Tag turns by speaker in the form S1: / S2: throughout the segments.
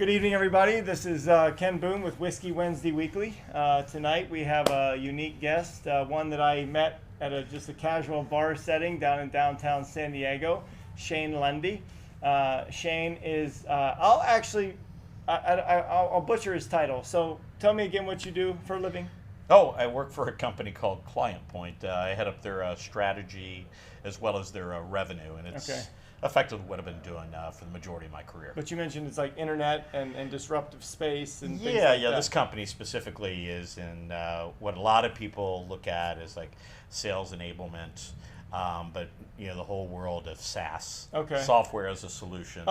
S1: Good evening, everybody. This is Ken Boone with Whiskey Wednesday Weekly. Tonight we have a unique guest, one that I met at just a casual bar setting down in downtown San Diego, Shane Lundy. Shane is, I'll butcher his title. So tell me again what you do for a living.
S2: Oh, I work for a company called ClientPoint. I head up their strategy as well as their revenue, and it's effectively what I've been doing for the majority of my career.
S1: But you mentioned it's like internet and disruptive space and things
S2: yeah,
S1: like that.
S2: This company specifically is in what a lot of people look at as like sales enablement, but the whole world of SaaS, software as a solution.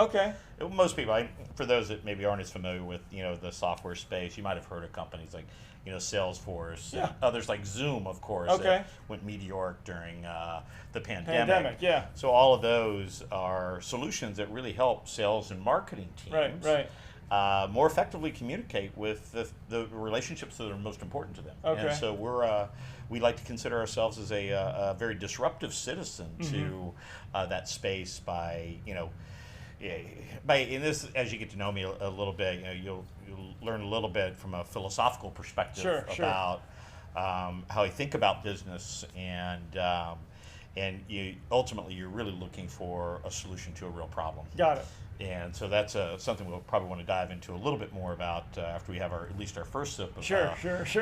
S2: Most people, for those that maybe aren't as familiar with the software space, you might have heard of companies like Salesforce, and others like Zoom, of course, that went meteoric during the pandemic. So all of those are solutions that really help sales and marketing teams more effectively communicate with the relationships that are most important to them. And so we like to consider ourselves as a very disruptive citizen to that space by in this, as you get to know me a little bit, you'll learn a little bit from a philosophical perspective about how I think about business, and ultimately you're really looking for a solution to a real problem.
S1: Got it.
S2: And so that's something we'll probably want to dive into a little bit more about after we have at least our first sip of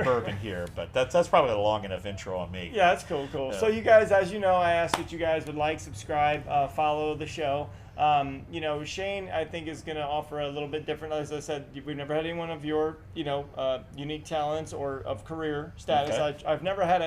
S2: bourbon here. But that's probably a long enough intro on me.
S1: Yeah, that's cool. So you guys, as you know, I ask that you guys would like, subscribe, follow the show. Shane, I think, is going to offer a little bit different. As I said, we've never had anyone of your, unique talents or of career status. I've never had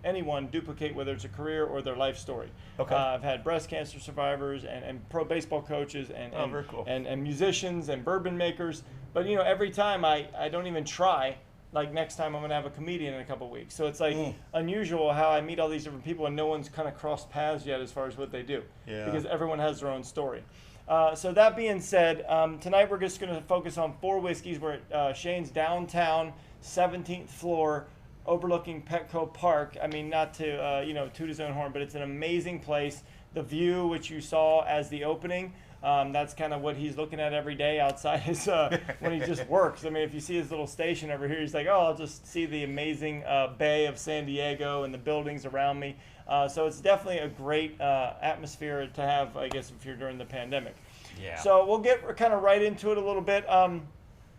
S1: anyone duplicate whether it's a career or their life story. I've had breast cancer survivors and pro baseball coaches and
S2: very cool.
S1: and musicians and bourbon makers. But every time I don't even try. Like next time I'm going to have a comedian in a couple of weeks. So it's like unusual how I meet all these different people and no one's kind of crossed paths yet as far as what they do. Because everyone has their own story. So that being said, tonight we're just going to focus on 4 whiskeys. We're at Shane's downtown 17th floor overlooking Petco Park. I mean, not to toot his own horn, but it's an amazing place. The view, which you saw as the opening, that's kind of what he's looking at every day outside his when he just works. I mean, if you see his little station over here, he's like, oh, I'll just see the amazing bay of San Diego and the buildings around me. So it's definitely a great atmosphere to have, I guess, if you're during the pandemic. So we'll get kind of right into it a little bit. I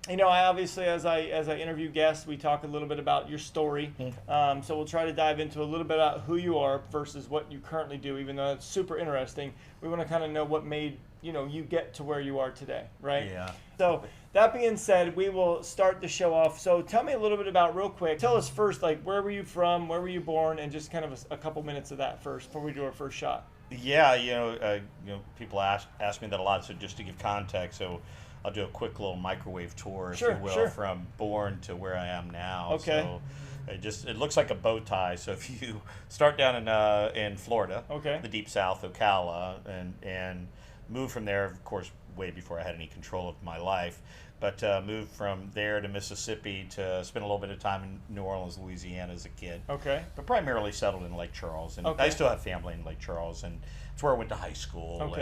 S1: obviously, as I interview guests, we talk a little bit about your story. So we'll try to dive into a little bit about who you are versus what you currently do, even though it's super interesting. We want to kind of know what made you get to where you are today, right? So that being said, we will start the show off. So tell me a little bit about, real quick, tell us first, like, where were you from, where were you born, and just kind of a couple minutes of that first before we do our first shot.
S2: People ask me that a lot, so just to give context, so I'll do a quick little microwave tour, if you will, from born to where I am now. So it looks like a bow tie. So if you start down in Florida, the deep south, Ocala, and move from there, of course, way before I had any control of my life, but moved from there to Mississippi to spend a little bit of time in New Orleans, Louisiana as a kid. But primarily settled in Lake Charles, and I still have family in Lake Charles, and it's where I went to high school.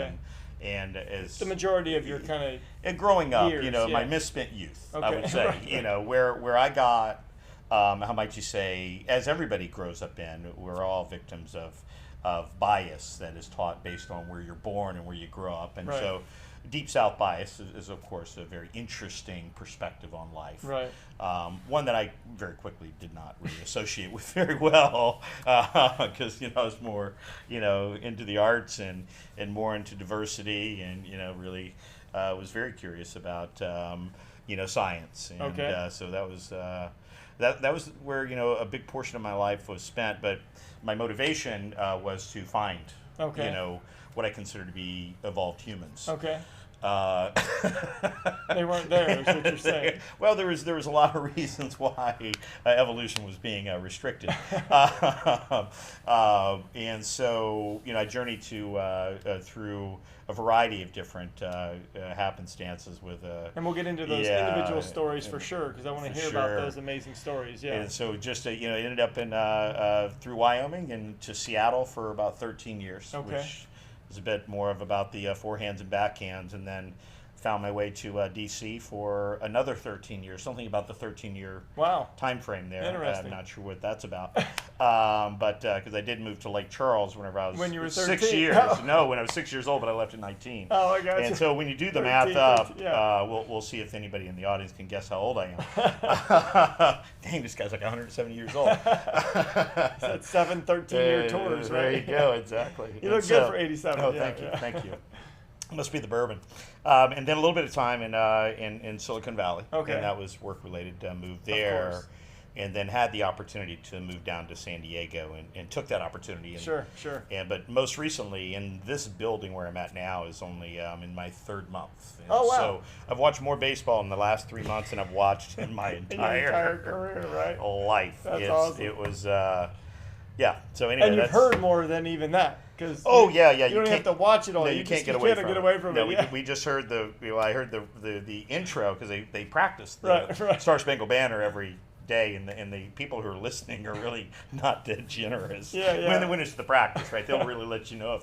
S2: And as
S1: the majority of your kind of
S2: growing up,
S1: years,
S2: my misspent youth, I would say, where I got, how might you say, as everybody grows up in, we're all victims of bias that is taught based on where you're born and where you grow up, and so deep south bias is of course a very interesting perspective on life. One that I very quickly did not really associate with very well, because I was more into the arts and more into diversity, and really was very curious about science, and so that was that was where a big portion of my life was spent. But my motivation was to find what I consider to be evolved humans.
S1: They weren't there, is what you're saying.
S2: Well, there was a lot of reasons why evolution was being restricted, and so I journeyed through a variety of different happenstances with.
S1: And we'll get into those individual stories for sure, because I want to hear about those amazing stories.
S2: And so just ended up in through Wyoming and to Seattle for about 13 years, which is a bit more of about the forehands and backhands, and then found my way to DC for another 13 years. Something about the 13-year
S1: Wow.
S2: time frame there.
S1: Interesting.
S2: I'm not sure what that's about. But because I did move to Lake Charles whenever I was
S1: when you were 13.
S2: 6 years.
S1: Oh.
S2: No, when I was 6 years old, but I left at 19.
S1: Oh, I got you.
S2: And so when you do the
S1: 13,
S2: math up,
S1: 13, yeah.
S2: we'll see if anybody in the audience can guess how old I am. Dang, this guy's like 170 years old.
S1: That's 7 13-year tours, right?
S2: There you go, exactly.
S1: You look good for 87.
S2: Oh,
S1: yeah,
S2: thank you. Must be the bourbon. And then a little bit of time in Silicon Valley.
S1: Okay.
S2: And that was work related. Moved
S1: Of
S2: there.
S1: course.
S2: And then had the opportunity to move down to San Diego and took that opportunity. And,
S1: Sure.
S2: But most recently, in this building where I'm at now is only in my third month. And
S1: Oh, wow.
S2: So I've watched more baseball in the last 3 months than I've watched in my
S1: In your entire career, right?
S2: life.
S1: That's awesome.
S2: It was, yeah. So anyway,
S1: And you've heard more than even that.
S2: Yeah.
S1: You don't have to watch it all.
S2: No,
S1: you
S2: can't
S1: just,
S2: get
S1: you
S2: away
S1: can't
S2: from
S1: get away from
S2: no,
S1: it. Yeah.
S2: we just heard I heard the intro because they practice the
S1: Right.
S2: Star Spangled Banner every day, and the people who are listening are really not that generous.
S1: Yeah.
S2: When it's the practice, right? They'll really let you know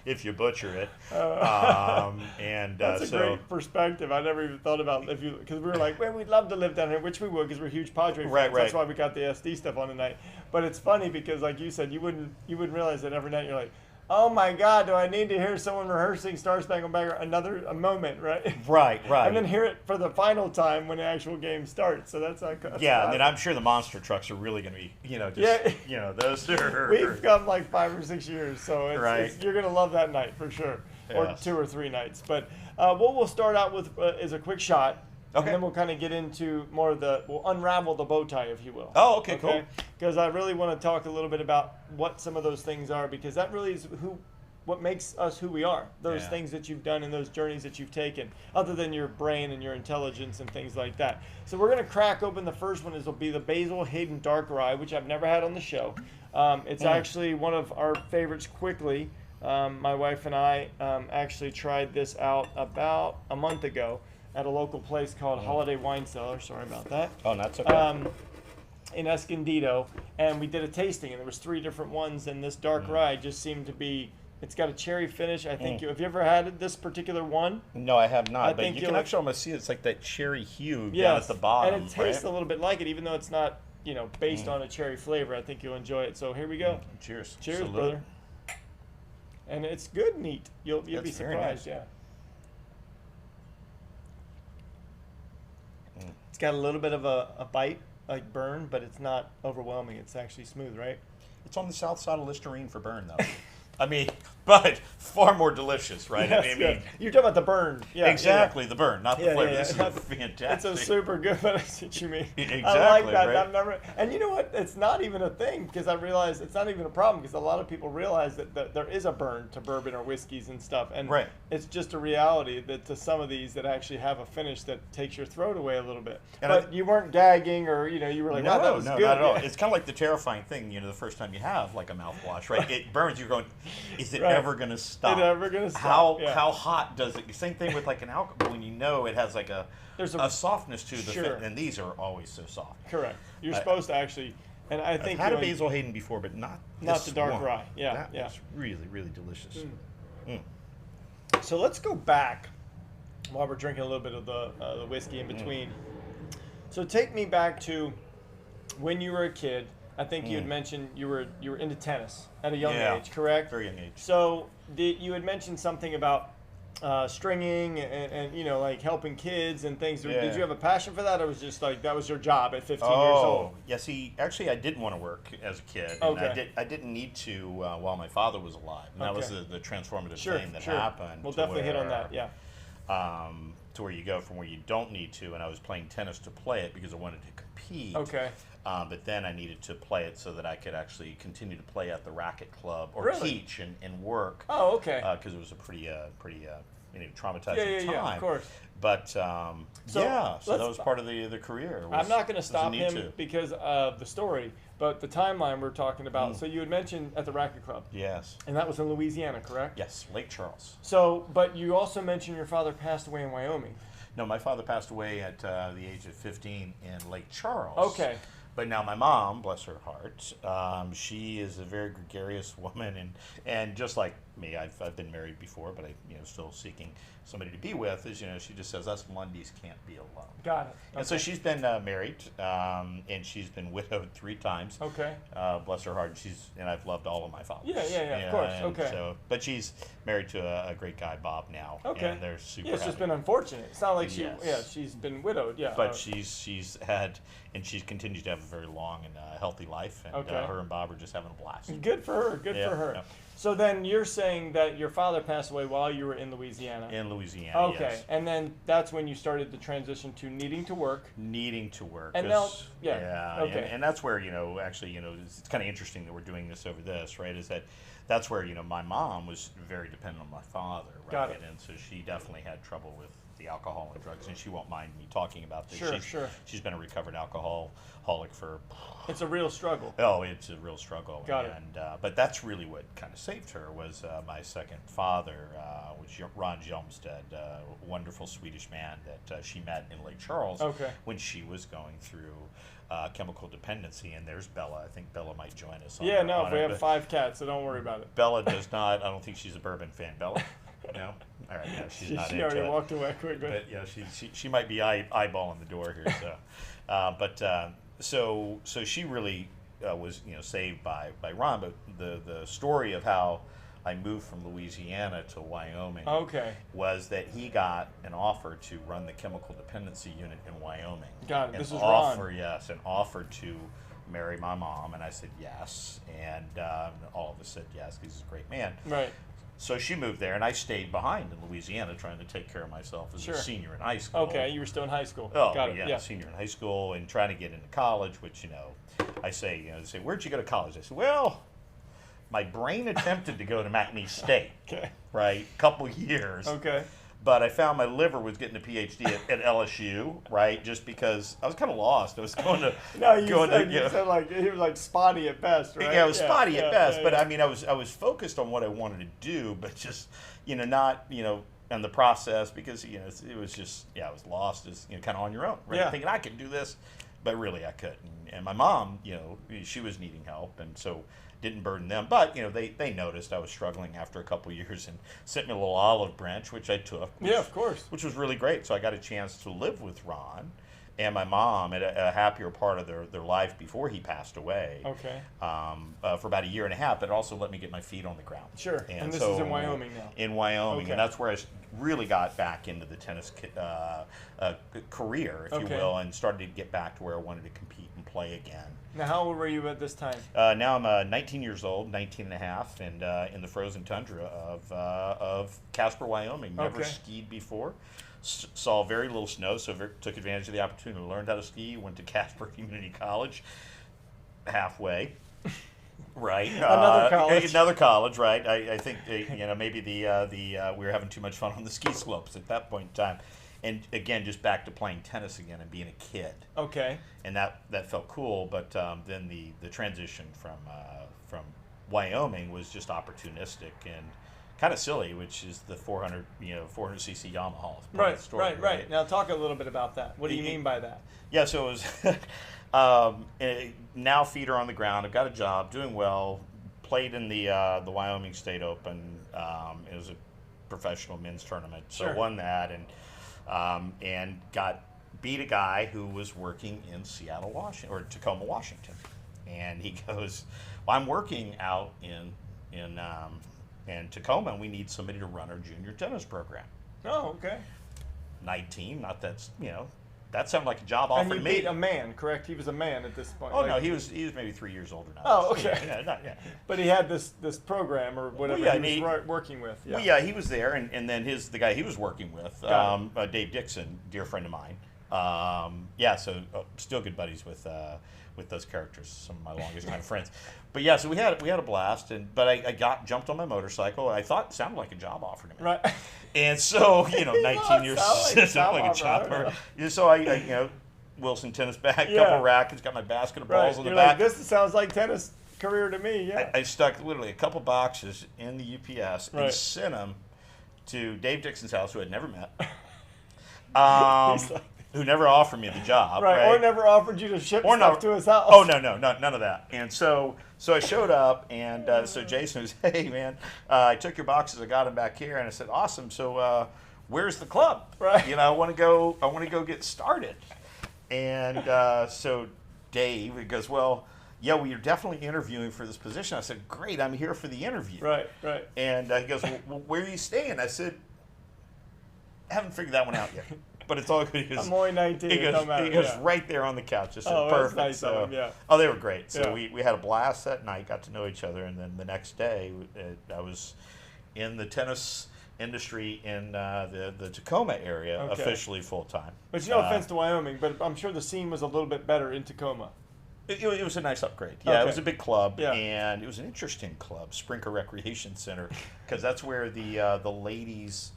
S2: if you butcher it.
S1: That's a great perspective. I never even thought about because we were like, well, we'd love to live down here, which we would because we're huge Padre fans.
S2: Right.
S1: That's why we got the SD stuff on tonight. But it's funny because, like you said, you wouldn't realize that every night you're like, oh my God, do I need to hear someone rehearsing Star Spangled Banner a moment, right?
S2: Right.
S1: And then hear it for the final time when the actual game starts. So that's
S2: and then I'm sure the monster trucks are really going to be, those are.
S1: We've come like 5 or 6 years, so you're going to love that night for sure, or
S2: Yes.
S1: 2 or 3 nights. But what we'll start out with is a quick shot.
S2: Okay.
S1: And then we'll kind of get into more of we'll unravel the bow tie, if you will.
S2: Oh, okay, cool.
S1: Because I really want to talk a little bit about what some of those things are, because that really is what makes us who we are. Those things that you've done and those journeys that you've taken, other than your brain and your intelligence and things like that. So we're going to crack open the first one. Will be the Basil Hayden Dark Rye, which I've never had on the show. It's actually one of our favorites quickly. My wife and I actually tried this out about a month ago at a local place called Holiday Wine Cellar. Sorry about that.
S2: Oh, that's okay.
S1: In Escondido, and we did a tasting, and there was 3 different ones, and this dark rye just seemed to be. It's got a cherry finish. I think have you ever had this particular one?
S2: No, I have not. But you can
S1: you'll
S2: actually almost see it's like that cherry hue down at the bottom.
S1: And it tastes a little bit like it, even though it's not based on a cherry flavor. I think you'll enjoy it. So here we go.
S2: Cheers.
S1: Cheers,
S2: Salute.
S1: brother. And it's good, neat. You'll be
S2: That's very
S1: surprised.
S2: nice.
S1: Yeah. It's got a little bit of a bite, like burn, but it's not overwhelming. It's actually smooth, right?
S2: It's on the south side of Listerine for burn, though. I mean, but far more delicious, right?
S1: Yes,
S2: I mean,
S1: you're talking about the burn. Yeah,
S2: exactly, the burn, not the
S1: Yeah,
S2: flavor.
S1: yeah,
S2: This
S1: yeah.
S2: is fantastic.
S1: It's a super good, but I see what you mean.
S2: Exactly,
S1: I like that.
S2: right?
S1: I've never, and you know what? It's not even a thing, because I realize it's not even a problem, because a lot of people realize that there is a burn to bourbon or whiskeys and stuff, and
S2: Right.
S1: it's just a reality that to some of these that actually have a finish that takes your throat away a little bit.
S2: And
S1: But you weren't gagging, or you were like, wow, that was
S2: no,
S1: good.
S2: not at all.
S1: Yeah.
S2: It's kind of like the terrifying thing, the first time you have like a mouthwash, right? It burns. You're going, is it
S1: Right.
S2: ever going to stop?
S1: Is it ever gonna stop? Yeah.
S2: How hot does it? Same thing with like an alcohol when it has like
S1: There's
S2: a softness to the
S1: Sure.
S2: and these are always so soft.
S1: Correct. You're supposed to actually, and I think
S2: I've had a
S1: you'll-
S2: Basil Hayden before, but not
S1: Not the dark
S2: one.
S1: rye. Yeah,
S2: that
S1: yeah.
S2: was really, really delicious.
S1: So let's go back while we're drinking a little bit of the whiskey in between. So take me back to when you were a kid. I think you had mentioned you were into tennis at a young age, correct?
S2: Very young age.
S1: So you had mentioned something about stringing and like helping kids and things.
S2: Yeah.
S1: Did you have a passion for that, or was just like that was your job at 15 years
S2: Oh,
S1: old?
S2: yeah. See, actually, I didn't want to work as a kid.
S1: Okay.
S2: And I didn't need to while my father was alive. And that was
S1: Okay.
S2: the transformative
S1: Sure,
S2: thing that
S1: sure.
S2: happened.
S1: We'll
S2: to
S1: definitely hit on
S2: where,
S1: that. Yeah.
S2: To where you go from where you don't need to, and I was playing tennis to play it because I wanted to compete.
S1: Okay.
S2: But then I needed to play it so that I could actually continue to play at the racket club or
S1: Really?
S2: teach and work.
S1: Oh, okay.
S2: Because it was a pretty traumatizing
S1: Yeah,
S2: time.
S1: of course.
S2: But so that was part of the career.
S1: I'm not going to
S2: was a
S1: stop
S2: need
S1: him
S2: to.
S1: because of the story, but the timeline we're talking about. So you had mentioned at the racket club,
S2: Yes.
S1: and that was in Louisiana, correct?
S2: Yes, Lake Charles.
S1: So, but you also mentioned your father passed away in Wyoming.
S2: No, my father passed away at the age of 15 in Lake Charles.
S1: Okay.
S2: But now my mom, bless her heart, she is a very gregarious woman, and just like me, I've been married before, but I still seeking somebody to be with, is she just says us Lundys can't be alone.
S1: Got it.
S2: And so she's been married, and she's been widowed 3 times.
S1: Okay.
S2: Bless her heart. And I've loved all of my fathers.
S1: Yeah, of course. Okay.
S2: So, but she's married to a great guy, Bob, now.
S1: Okay.
S2: And they're super
S1: Yeah, it's
S2: happy.
S1: just been unfortunate. It's not like she's been widowed. Yeah.
S2: But she's had, and she continues to have a very long and healthy life. And her and Bob are just having a blast.
S1: Good for her. Good for her. Yeah. So then you're saying that your father passed away while you were in Louisiana.
S2: In Louisiana.
S1: Okay.
S2: Yes.
S1: And then that's when you started the transition to needing to work.
S2: And
S1: now,
S2: okay. And that's where, actually, it's kind of interesting that we're doing this over this, right? Is that's where, my mom was very dependent on my father, right?
S1: Got it.
S2: And so she definitely had trouble with the alcohol and drugs, and she won't mind me talking about this.
S1: Sure.
S2: She's been a recovered alcoholic for.
S1: It's a real struggle.
S2: Oh, it's a real struggle.
S1: Got it.
S2: But that's really what kind of saved her was my second father, which Ron Jelmstead, a wonderful Swedish man that she met in Lake Charles when she was going through chemical dependency. And there's Bella. I think Bella might join us.
S1: We have 5 cats, so don't worry about it.
S2: Bella does not. I don't think she's a bourbon fan. Bella. No. All right. No, she's not.
S1: She already walked away quickly.
S2: But yeah, she might be eyeballing the door here. So, so she really was saved by Ron. But the story of how I moved from Louisiana to Wyoming was that he got an offer to run the chemical dependency unit in Wyoming.
S1: Got it.
S2: This
S1: is
S2: Ron.
S1: Ron.
S2: An offer to marry my mom, and I said yes, and all of us said yes because he's a great man.
S1: Right.
S2: So she moved there, and I stayed behind in Louisiana trying to take care of myself as a senior in high school.
S1: Okay, you were still in high school.
S2: Oh,
S1: Got it.
S2: Yeah, senior in high school and trying to get into college, which, I say, they say, where'd you go to college? I said, well, my brain attempted to go to McNeese State, right, couple years.
S1: Okay.
S2: But I found my liver was getting a PhD at LSU, right? Just because I was kind of lost. I was going to.
S1: You said like he was like spotty at best, right?
S2: Yeah, it was spotty at best. But I mean, I was focused on what I wanted to do, but just not on the process because it was just I was lost as kind of on your own, right? Thinking I could do this, but really I couldn't. And my mom, she was needing help, and so. Didn't burden them, but they noticed I was struggling after a couple of years and sent me a little olive branch, which I took.
S1: Of course.
S2: Which was really great. So I got a chance to live with Ron and my mom at a happier part of their life before he passed away.
S1: Okay.
S2: For about a year and a half, but it also let me get my feet on the ground.
S1: Sure. And this is in Wyoming now.
S2: In Wyoming, and that's where I really got back into the tennis career, if you will, and started to get back to where I wanted to compete and play again.
S1: Now, how old were you at this time?
S2: Now I'm 19 years old, 19 and a half, and in the frozen tundra of Casper, Wyoming. Never skied before. Saw very little snow, so took advantage of the opportunity. Learned how to ski. Went to Casper Community College, halfway. Right. Another college, right. I think maybe we were having too much fun on the ski slopes at that point in time. And again, just back to playing tennis again and being a kid. Okay. And that felt cool, but then the transition from Wyoming was just opportunistic and kind of silly, which is the 400cc Yamaha.
S1: Right. Now talk a little bit about that. What do you mean by that?
S2: Yeah, so it was now feet are on the ground. I've got a job, doing well. Played in the Wyoming State Open. It was a professional men's tournament, so won that and beat a guy who was working in Seattle, Washington, or Tacoma, Washington, and he goes, "Well, I'm working out in Tacoma, and we need somebody to run our junior tennis program."
S1: Oh, okay.
S2: 19, not that's that sounded like a job offer to me.
S1: And you beat a man, correct? He was a man at this point.
S2: Oh, no, he was maybe 3 years older now.
S1: Oh, okay. But he had this program or whatever he was working with.
S2: Yeah. Well, yeah, he was there, and then the guy he was working with, Dave Dixon, dear friend of mine. So still good buddies with those characters, some of my longest time friends. But yeah, so we had a blast, but I jumped on my motorcycle. I thought it sounded like a job offer to me. Right. And so 19 years sounded like a job offer. So I Wilson tennis bag, couple rackets, got my basket of balls on the back.
S1: This sounds like tennis career to me. Yeah.
S2: I stuck literally a couple boxes in the UPS and sent them to Dave Dixon's house, who I'd never met. Who never offered me the job, right?
S1: Or never offered you to ship stuff to his house.
S2: Oh, no, none of that. And so I showed up, and so Jason was, "Hey, man, I took your boxes, I got them back here," and I said, "Awesome. So where's the club?
S1: Right.
S2: You know, I want to go get started. And so Dave, he goes, well, yeah, well, you're definitely interviewing for this position. I said, great, I'm here for the interview.
S1: Right.
S2: And he goes, well, where are you staying? I said, I haven't figured that one out yet. But it's all good.
S1: I'm only 19.
S2: He goes,
S1: yeah.
S2: right there on the couch. I said,
S1: That's
S2: perfect.
S1: nice
S2: So,
S1: of him, yeah.
S2: Oh, they were great. So
S1: Yeah.
S2: we had a blast that night, got to know each other, and then the next day I was in the tennis industry in the Tacoma area,
S1: Okay.
S2: officially full time.
S1: But no offense to Wyoming, but I'm sure the scene was a little bit better in Tacoma.
S2: It was a nice upgrade. Yeah,
S1: Okay.
S2: It was a big club,
S1: Yeah.
S2: and it was an interesting club, Sprinker Recreation Center, because that's where the ladies'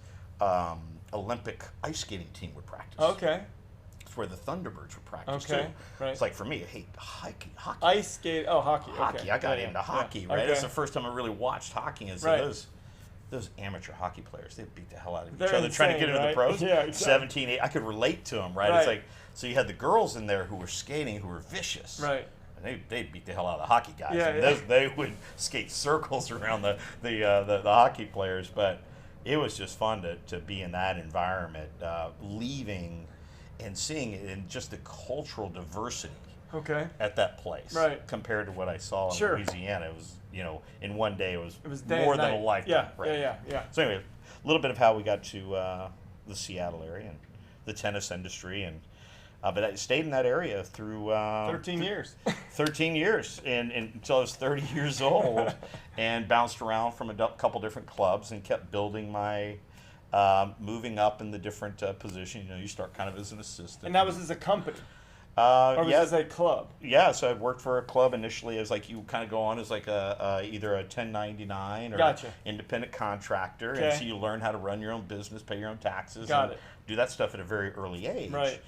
S2: Olympic ice skating team would practice.
S1: Okay.
S2: It's where the Thunderbirds would practice
S1: Okay,
S2: too.
S1: right.
S2: It's like for me, I hate hockey.
S1: Ice skate. Oh, hockey.
S2: Hockey.
S1: Okay.
S2: I got
S1: Yeah,
S2: into
S1: yeah.
S2: hockey, right?
S1: Okay.
S2: That's the first time I really watched hockey. And so
S1: Right.
S2: those amateur hockey players, they beat the hell out of
S1: They're
S2: each other trying to get
S1: insane,
S2: into the
S1: right?
S2: pros.
S1: Yeah, exactly.
S2: 17, 8. I could relate to them, right?
S1: Right.
S2: It's like, so you had the girls in there who were skating, who were vicious.
S1: Right.
S2: And they beat the hell out of the hockey guys.
S1: Yeah,
S2: and
S1: yeah.
S2: They would skate circles around the hockey players. But it was just fun to be in that environment, leaving and seeing it in just the cultural diversity
S1: Okay.
S2: at that place,
S1: Right.
S2: compared to what I saw in
S1: Sure.
S2: Louisiana. It was, in one day it was
S1: day
S2: more
S1: and
S2: than
S1: night.
S2: a lifetime.
S1: Yeah,
S2: right?
S1: yeah.
S2: So anyway, a little bit of how we got to the Seattle area and the tennis industry, and but I stayed in that area through
S1: 13 years.
S2: 13 years, and until I was 30 years old, and bounced around from a couple different clubs and kept building my. Moving up in the different position, you start kind of as an assistant.
S1: And that was as a company? Or was
S2: yeah,
S1: this a club?
S2: Yeah, so I worked for a club initially as like you kind of go on as like either a 1099 or
S1: Gotcha.
S2: independent contractor,
S1: Okay.
S2: and so you learn how to run your own business, pay your own taxes,
S1: Got
S2: and
S1: it.
S2: do that stuff at a very early age.
S1: Right.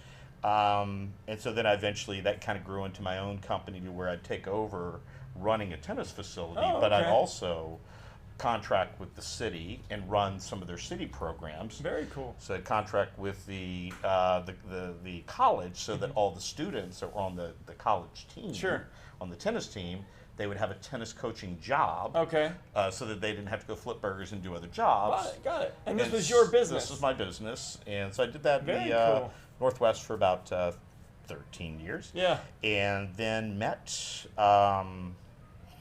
S2: And so then eventually that kind of grew into my own company to where I'd take over running a tennis facility,
S1: Oh,
S2: but I'd
S1: okay.
S2: also contract with the city and run some of their city programs.
S1: Very cool.
S2: So I'd contract with the college so that all the students that were on the college team,
S1: Sure.
S2: on the tennis team, they would have a tennis coaching job.
S1: Okay.
S2: So that they didn't have to go flip burgers and do other jobs.
S1: Got it. And this was your business?
S2: This was my business. And so I did that in
S1: Very
S2: the
S1: cool.
S2: Northwest for about 13 years.
S1: Yeah.
S2: And then met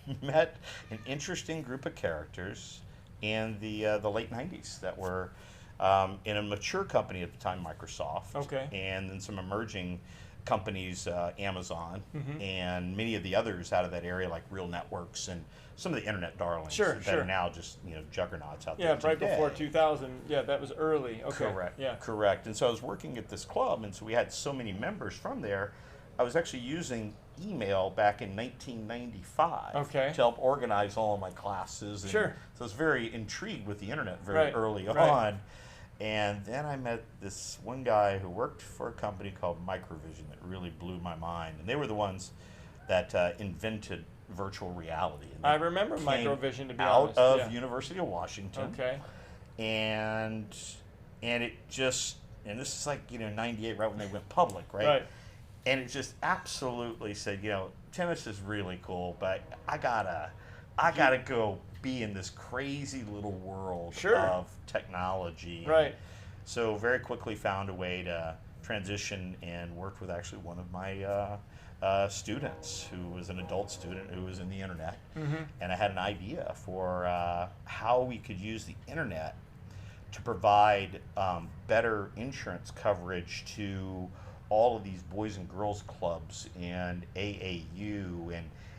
S2: an interesting group of characters in the late 90s that were in a mature company at the time, Microsoft.
S1: Okay.
S2: And then some emerging companies, Amazon,
S1: Mm-hmm.
S2: and many of the others out of that area, like Real Networks and some of the internet darlings
S1: Sure,
S2: that
S1: sure.
S2: are now just juggernauts out
S1: Yeah,
S2: there
S1: right
S2: today.
S1: before 2000. Yeah, that was early. Okay.
S2: Correct.
S1: Yeah.
S2: Correct. And so I was working at this club, and so we had so many members from there. I was actually using email back in 1995
S1: Okay.
S2: to help organize all of my classes. And
S1: Sure.
S2: So I was very intrigued with the internet very
S1: Right,
S2: early
S1: right.
S2: on. And then I met this one guy who worked for a company called Microvision that really blew my mind. And they were the ones that invented virtual reality. And
S1: I
S2: they
S1: remember
S2: came
S1: Microvision, to be
S2: out
S1: honest.
S2: of
S1: Yeah.
S2: University of Washington.
S1: Okay.
S2: And it just, and this is like 98, right when they went public, right?
S1: Right.
S2: And it just absolutely said, tennis is really cool, but I gotta go be in this crazy little world
S1: Sure.
S2: of technology.
S1: Right.
S2: So very quickly found a way to transition and worked with actually one of my students who was an adult student who was in the internet.
S1: Mm-hmm.
S2: And I had an idea for how we could use the internet to provide better insurance coverage to all of these boys and girls clubs and AAU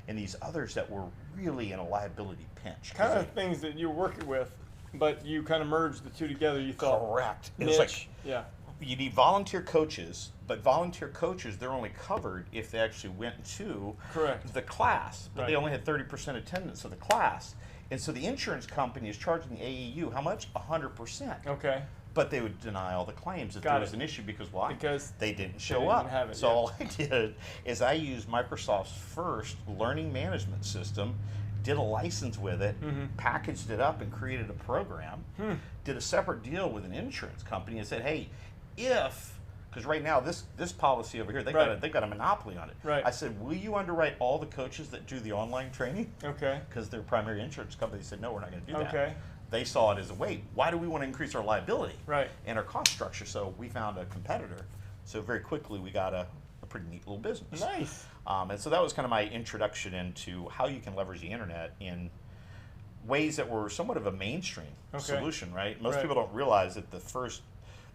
S2: and these others that were really in a liability pinch.
S1: Kind of things that you're working with, but you kind of merged the two together. You thought.
S2: Correct.
S1: Niche.
S2: It's like
S1: Yeah.
S2: you need volunteer coaches, but volunteer coaches, they're only covered if they actually went to
S1: Correct.
S2: the class, but
S1: Right.
S2: they only had 30% attendance of the class. And so the insurance company is charging the AAU how much? 100%.
S1: Okay.
S2: But they would deny all the claims if
S1: Got
S2: there was
S1: it.
S2: an issue because why?
S1: Because
S2: they didn't
S1: they
S2: show
S1: didn't
S2: up.
S1: have it,
S2: So
S1: yeah.
S2: all I did is I used Microsoft's first learning management system, did a license with it,
S1: Mhm.
S2: packaged it up and created a program, did a separate deal with an insurance company and said, hey, because right now this policy over here, they've
S1: Right.
S2: got a monopoly on it.
S1: Right.
S2: I said, will you underwrite all the coaches that do the online training?
S1: Okay.
S2: Because their primary insurance company said, no, we're not going to do that.
S1: Okay.
S2: they saw it as a wait. Why do we want to increase our liability
S1: Right.
S2: and our cost structure? So we found a competitor. So very quickly we got a pretty neat little business.
S1: Nice.
S2: And so that was kind of my introduction into how you can leverage the internet in ways that were somewhat of a mainstream solution, right? Most people don't realize that the first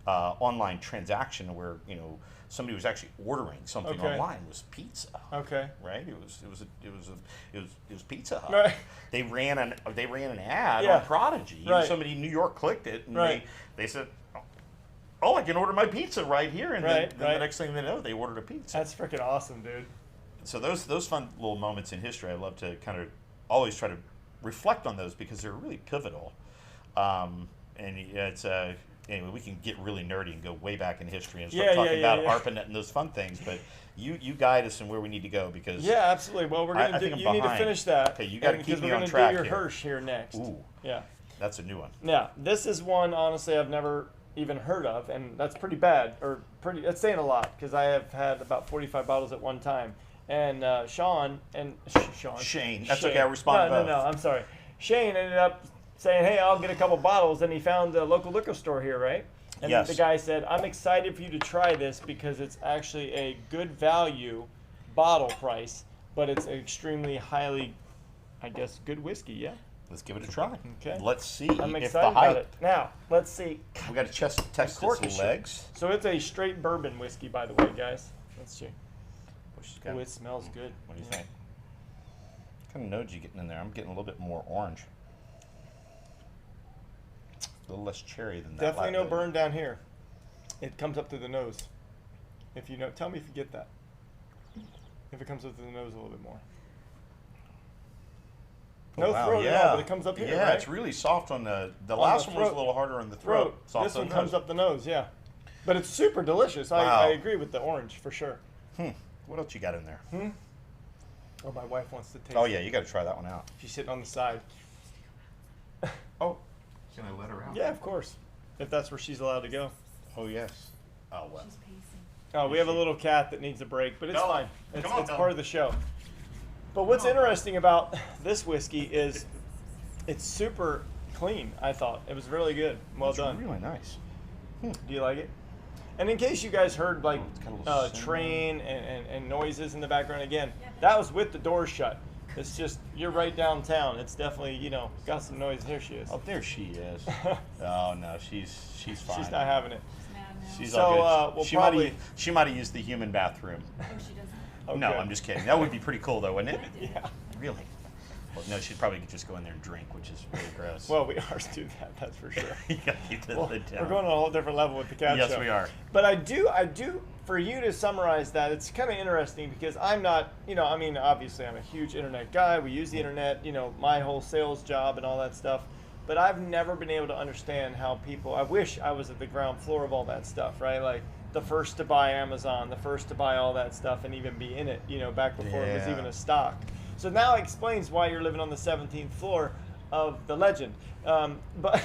S2: online transaction where somebody was actually ordering something online was pizza.
S1: Okay.
S2: Right. It was Pizza Hut.
S1: Right.
S2: They ran an ad on Prodigy.
S1: Right.
S2: And somebody in New York clicked it, and
S1: Right.
S2: they said, "Oh, I can order my pizza right here." And then
S1: Right.
S2: the next thing they know, they ordered a pizza.
S1: That's freaking awesome, dude.
S2: So those fun little moments in history, I love to kind of always try to reflect on those because they're really pivotal. And it's anyway, we can get really nerdy and go way back in history and start talking about ARPANET and those fun things. But you guide us in where we need to go because
S1: absolutely. Well, we're gonna you need to finish that.
S2: Okay, you got to keep me on track.
S1: Because we're gonna do your
S2: here.
S1: Hirsch here next.
S2: Ooh,
S1: yeah,
S2: that's a new one.
S1: Yeah, this is one honestly I've never even heard of, and that's pretty bad That's saying a lot because I have had about 45 bottles at one time. And Shane.
S2: That's okay. I responded.
S1: No, I'm sorry. Shane ended up saying, "Hey, I'll get a couple bottles," and he found a local liquor store here, right? And the guy said, "I'm excited for you to try this because it's actually a good value bottle price, but it's extremely highly, I guess, good whiskey." Yeah.
S2: Let's give it a try.
S1: Okay.
S2: Let's see.
S1: I'm
S2: if
S1: excited
S2: the hype.
S1: about it. Now, let's see.
S2: We got to test its legs.
S1: So it's a straight bourbon whiskey, by the way, guys. Let's see.
S2: Oh,
S1: it smells good.
S2: What do you think? What kind of notes you getting in there? I'm getting a little bit more orange. A little less cherry than that.
S1: Definitely no burn down here. It comes up to the nose. If you know, tell me if you get that. If it comes up to the nose a little bit more. No throat at all, but it comes up here,
S2: yeah,
S1: right?
S2: it's really soft on the last one was a little harder on the throat.
S1: This one comes up the nose, yeah. But it's super delicious. I agree with the orange for sure.
S2: What else you got in there?
S1: Oh, my wife wants to taste
S2: Oh, yeah, you got to try that one out.
S1: She's sitting on the side.
S2: Oh, can I let her out?
S1: Yeah, of course. If that's where she's allowed to go.
S2: Oh, yes. Oh, well.
S3: She's pacing.
S1: Oh, we have a little cat that needs a break, but it's fine. It's
S2: Come on,
S1: part of the show. But what's interesting about this whiskey is it's super clean, I thought. It was really good. Well done.
S2: Really nice.
S1: Do you like it? And in case you guys heard like
S2: got a
S1: train and noises in the background again, that was with the doors shut. It's just, you're right downtown. It's definitely, got some noise. Here she is.
S2: Oh, there she is. Oh, no, she's fine.
S1: She's not having it.
S3: She's mad now.
S2: She's
S1: So,
S2: all good.
S1: we'll
S2: She might have used the human bathroom.
S3: Oh, she doesn't.
S1: Okay.
S2: No, I'm just kidding. That would be pretty cool, though, wouldn't it?
S1: Yeah.
S2: Really? Well, no, she'd probably just go in there and drink, which is really gross.
S1: Well, we ours do that. That's for sure.
S2: You gotta keep the lid down.
S1: We're going on a whole different level with the cat show.
S2: Yes, we are.
S1: But I do, for you to summarize that, it's kind of interesting because I'm not, obviously I'm a huge internet guy. We use the internet, my whole sales job and all that stuff. But I've never been able to understand how people, I wish I was at the ground floor of all that stuff, right? Like the first to buy Amazon, the first to buy all that stuff and even be in it, back before it was even a stock. So now it explains why you're living on the 17th floor of the legend. But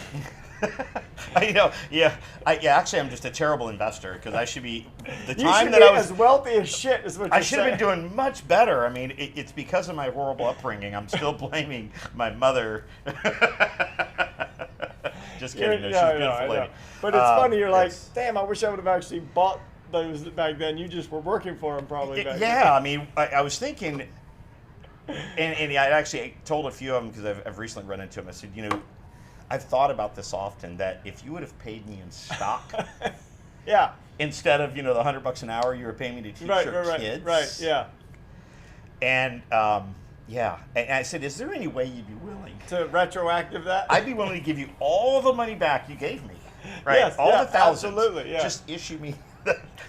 S2: actually, I'm just a terrible investor because I should be
S1: as wealthy as shit. Is what
S2: I should have been doing much better. I mean, it's because of my horrible upbringing. I'm still blaming my mother. Just kidding. She's a beautiful lady.
S1: But it's funny. You're like, damn. I wish I would have actually bought those back then. You just were working for them probably. Back then.
S2: I mean, I was thinking. And I actually told a few of them because I've recently run into them. I said, I've thought about this often that if you would have paid me in stock,
S1: yeah,
S2: instead of the $100 an hour you were paying me to teach your kids,
S1: right, yeah,
S2: and and I said, is there any way you'd be willing
S1: to retroactive that?
S2: I'd be willing to give you all the money back you gave me, right?
S1: Yes,
S2: all the thousands,
S1: absolutely, yeah.
S2: Just issue me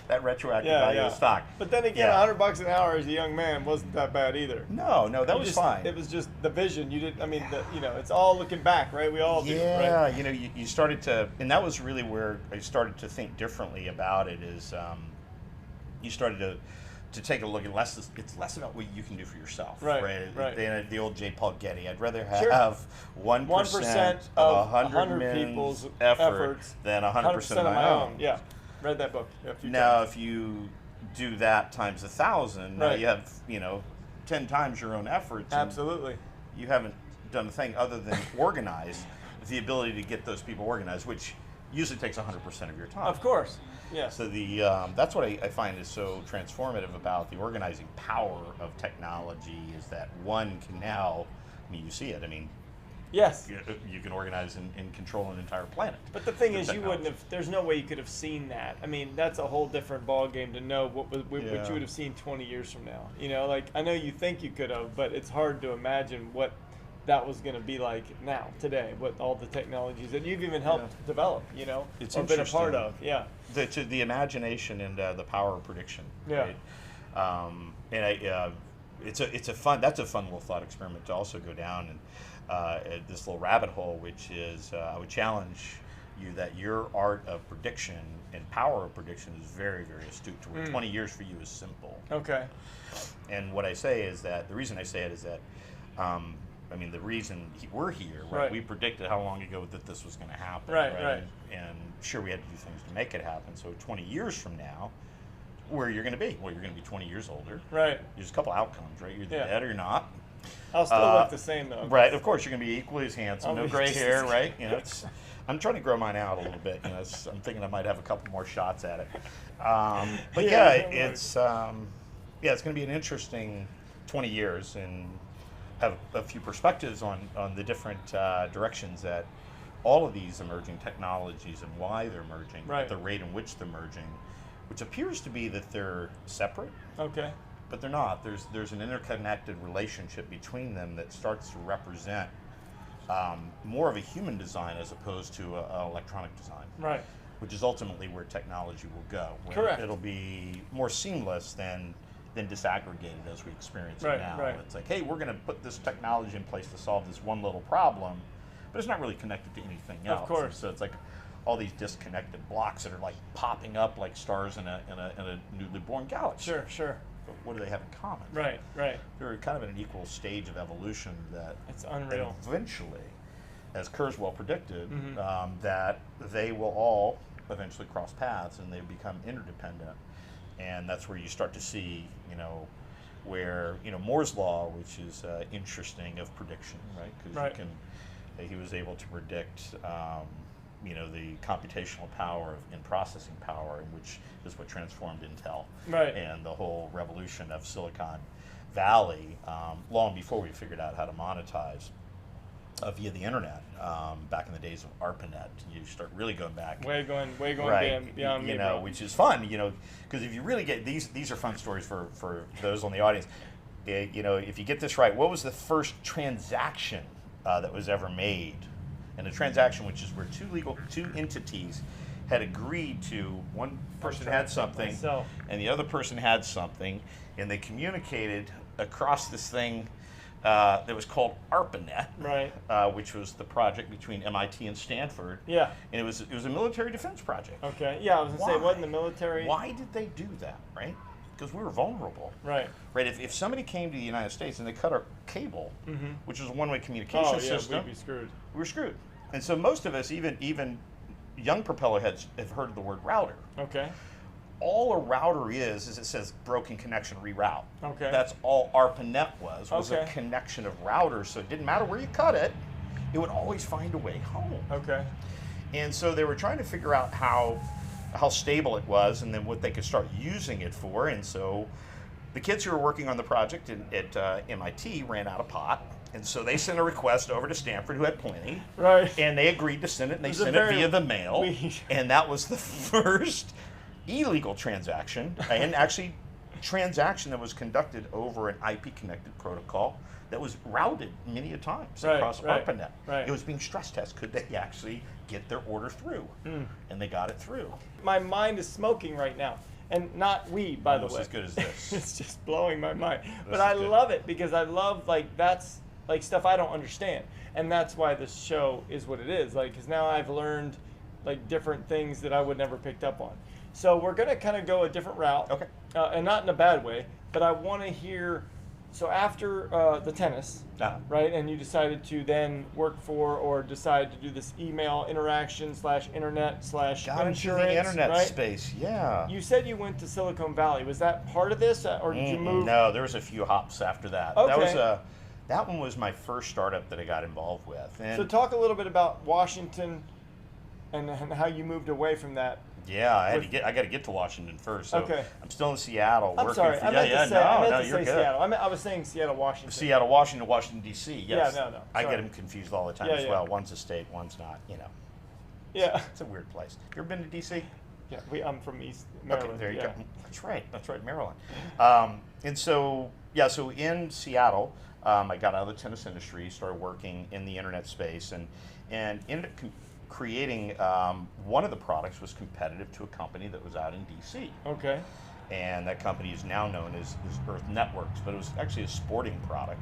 S2: that retroactive value of stock.
S1: But then again, $100 an hour as a young man wasn't that bad either.
S2: No, that was fine.
S1: It was just the vision. You didn't. I mean, it's all looking back, right? We all do.
S2: Yeah,
S1: right?
S2: You started to, and that was really where I started to think differently about it. Is you started to take a look at it's less about what you can do for yourself, right? The old J. Paul Getty. I'd rather have 1% of 100 people's efforts than 100% of my own.
S1: Yeah. Read that book.
S2: Now, if you do that times 1,000, now you have 10 times your own efforts.
S1: Absolutely.
S2: You haven't done a thing other than organize the ability to get those people organized, which usually takes 100% of your time.
S1: Of course. Yeah.
S2: So that's what I find is so transformative about the organizing power of technology is that one can now, I mean, you see it. I mean,
S1: yes.
S2: You can organize and control an entire planet.
S1: But the thing is, you wouldn't have. There's no way you could have seen that. I mean, that's a whole different ball game to know what you would have seen 20 years from now. You know, like I know you think you could have, but it's hard to imagine what that was going to be like now, today, with all the technologies that you've even helped develop. You know,
S2: it's
S1: or been a part of. Yeah.
S2: The imagination and the power of prediction.
S1: Yeah.
S2: Right? It's a fun little thought experiment to also go down and this little rabbit hole, which is I would challenge you that your art of prediction and power of prediction is very, very astute. To where 20 years for you is simple.
S1: Okay.
S2: And what I say is that the reason I say it is that. I mean, the reason we're here, right? We predicted how long ago that this was going to happen,
S1: right?
S2: And sure, we had to do things to make it happen. So 20 years from now, where you're going to be? Well, you're going to be 20 years older.
S1: Right.
S2: There's a couple outcomes, right? You're either dead or you're not.
S1: I'll still look the same, though.
S2: Right. Of course, you're going to be equally as handsome. No gray hair, right? You know, I'm trying to grow mine out a little bit. You know, I'm thinking I might have a couple more shots at it. But it's going to be an interesting 20 years and have a few perspectives on the different directions that all of these emerging technologies and why they're emerging, the rate in which they're emerging, which appears to be that they're separate.
S1: Okay.
S2: But they're not. There's an interconnected relationship between them that starts to represent more of a human design as opposed to an electronic design.
S1: Right.
S2: Which is ultimately where technology will go.
S1: Correct.
S2: It'll be more seamless than disaggregated as we experience it now.
S1: Right.
S2: It's like, hey, we're going to put this technology in place to solve this one little problem, but it's not really connected to anything else.
S1: Of course.
S2: So it's like all these disconnected blocks that are like popping up like stars in a newly born galaxy.
S1: Sure.
S2: But what do they have in common?
S1: Right.
S2: They're kind of in an equal stage of evolution that
S1: it's unreal.
S2: Eventually, as Kurzweil predicted, that they will all eventually cross paths and they become interdependent. And that's where you start to see, where, Moore's law, which is interesting of prediction, right? Because he was able to predict, the computational power and processing power, which is what transformed Intel.
S1: Right.
S2: And the whole revolution of Silicon Valley, long before we figured out how to monetize via the internet, back in the days of ARPANET. You start really going back.
S1: Way going beyond me,
S2: which is fun, because if you really get, these are fun stories for those on the audience. If you get this right, what was the first transaction that was ever made? And a transaction, which is where two entities had agreed to, one person had something and the other person had something, and they communicated across this thing that was called ARPANET, which was the project between MIT and Stanford.
S1: Yeah.
S2: And it was a military defense project.
S1: Okay. Yeah, I was going to say, wasn't the military...
S2: Why did they do that, right? Because we were vulnerable.
S1: Right.
S2: If somebody came to the United States and they cut our cable, which was a one-way communication system...
S1: we'd be screwed.
S2: We were screwed. And so most of us, even young propeller heads, have heard of the word router.
S1: Okay.
S2: All a router is it says broken connection, reroute.
S1: Okay.
S2: That's all ARPANET was a connection of routers. So it didn't matter where you cut it, it would always find a way home.
S1: Okay.
S2: And so they were trying to figure out how stable it was and then what they could start using it for. And so the kids who were working on the project at MIT ran out of pot. And so they sent a request over to Stanford, who had plenty.
S1: Right.
S2: And they agreed to send it, and they sent it via the mail. And that was the first illegal transaction, and actually transaction that was conducted over an IP-connected protocol that was routed many a times across ARPANET.
S1: Right.
S2: It was being stress tested. Could they actually get their order through? And they got it through.
S1: My mind is smoking right now. And not weed, by the way.
S2: Almost as good as this.
S1: It's just blowing my mind. But I love it because I love, that's stuff I don't understand. And that's why this show is what it is. Because now I've learned, different things that I would never picked up on. So we're going to kind of go a different route.
S2: Okay.
S1: And not in a bad way, but I want to hear, so after the tennis, right, and you decided to then work for or decide to do this email interaction / internet /
S2: Got
S1: insurance,
S2: into the internet
S1: right?
S2: space, yeah.
S1: You said you went to Silicon Valley. Was that part of this, or did you move?
S2: No, there was a few hops after that.
S1: Okay.
S2: That one was my first startup that I got involved with. And
S1: so talk a little bit about Washington and how you moved away from that.
S2: yeah, I got to get to Washington first. So
S1: Okay.
S2: I'm still in Seattle.
S1: I'm
S2: working
S1: sorry,
S2: for,
S1: I meant to say, I meant to
S2: you're
S1: say
S2: good.
S1: Seattle. I was saying Seattle, Washington.
S2: Seattle, Washington, D.C. Yes.
S1: Yeah, no.
S2: I get
S1: Sorry.
S2: them confused all the time
S1: Yeah,
S2: as
S1: yeah.
S2: well. One's a state, one's not. You know,
S1: Yeah.
S2: it's a weird place. You ever been to D.C.?
S1: Yeah, I'm from East Maryland.
S2: Okay, there you
S1: yeah.
S2: go. That's right, Maryland. And so, so in Seattle, I got out of the tennis industry, started working in the internet space, and ended up creating one of the products was competitive to a company that was out in D.C.
S1: Okay.
S2: And that company is now known as Earth Networks, but it was actually a sporting product.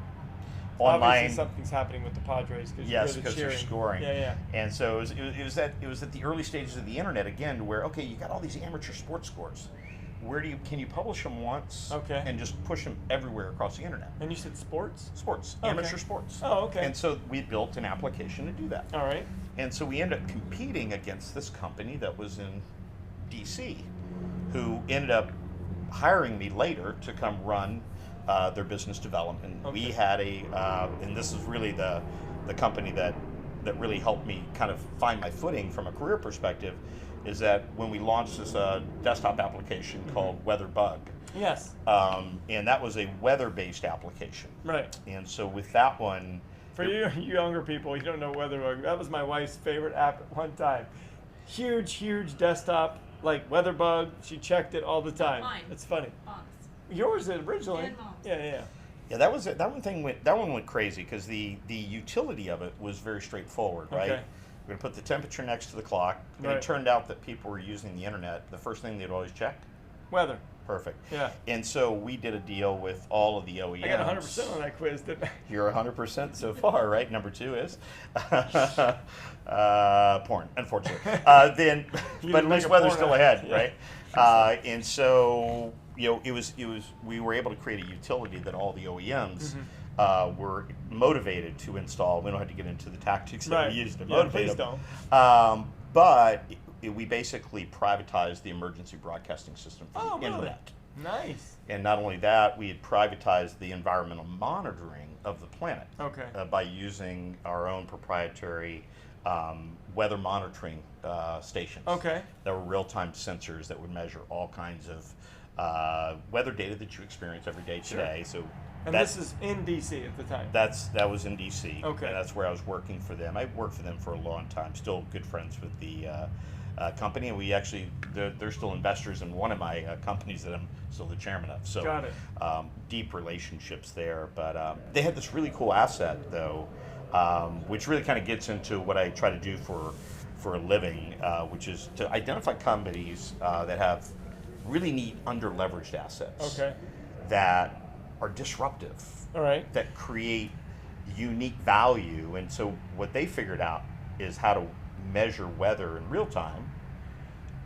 S1: Obviously, something's happening with the Padres
S2: Yes, because they're scoring.
S1: Yeah.
S2: And so it was at the early stages of the internet again, where okay, you got all these amateur sports scores. Can you publish them once?
S1: Okay.
S2: And just push them everywhere across the internet?
S1: And you said sports?
S2: Sports,
S1: Okay.
S2: amateur sports.
S1: Oh, okay.
S2: And so we built an application to do that.
S1: All right.
S2: And so we ended up competing against this company that was in DC, who ended up hiring me later to come run their business development.
S1: Okay.
S2: We had and this is really the company that really helped me kind of find my footing from a career perspective, is that when we launched this desktop application called WeatherBug.
S1: Yes.
S2: And that was a weather-based application.
S1: Right.
S2: And so with that one,
S1: For you younger people, you don't know WeatherBug. That was my wife's favorite app at one time. Huge desktop, like WeatherBug. She checked it all the time.
S3: Mine.
S1: It's funny.
S3: Mom's.
S1: Yours did originally.
S3: And Mom's.
S1: Yeah.
S2: yeah, that one went crazy because the utility of it was very straightforward, right?
S1: Okay.
S2: We're going to put the temperature next to the clock, and
S1: Right.
S2: it turned out that people were using the internet. The first thing they'd always check,
S1: Weather.
S2: perfect.
S1: Yeah.
S2: And so we did a deal with all of the OEMs.
S1: I got 100% on that quiz, didn't I?
S2: You're 100% so far, right? Number 2 is porn, unfortunately. But
S1: didn't
S2: at
S1: make
S2: least
S1: a
S2: weather's
S1: porn
S2: still
S1: app.
S2: ahead,
S1: Yeah.
S2: right? And so it was we were able to create a utility that all the OEMs were motivated to install. We don't have to get into the tactics that
S1: Right.
S2: we used to
S1: Yeah,
S2: motivate
S1: please
S2: them.
S1: don't.
S2: But we basically privatized the emergency broadcasting system for
S1: Oh,
S2: the
S1: really?
S2: internet.
S1: Nice.
S2: And not only that, we had privatized the environmental monitoring of the planet
S1: Okay.
S2: by using our own proprietary weather monitoring stations.
S1: Okay.
S2: That were real-time sensors that would measure all kinds of weather data that you experience every day today. So
S1: And this is in DC at the time.
S2: that was in DC.
S1: Okay.
S2: And that's where I was working for them. I worked for them for a long time. Still good friends with the company, and they're still investors in one of my companies that I'm still the chairman of. So
S1: Got it.
S2: Deep relationships there. But they had this really cool asset though, which really kind of gets into what I try to do for a living, which is to identify companies that have really neat under-leveraged assets.
S1: Okay.
S2: That are disruptive,
S1: All right.
S2: that create unique value. And so what they figured out is how to measure weather in real time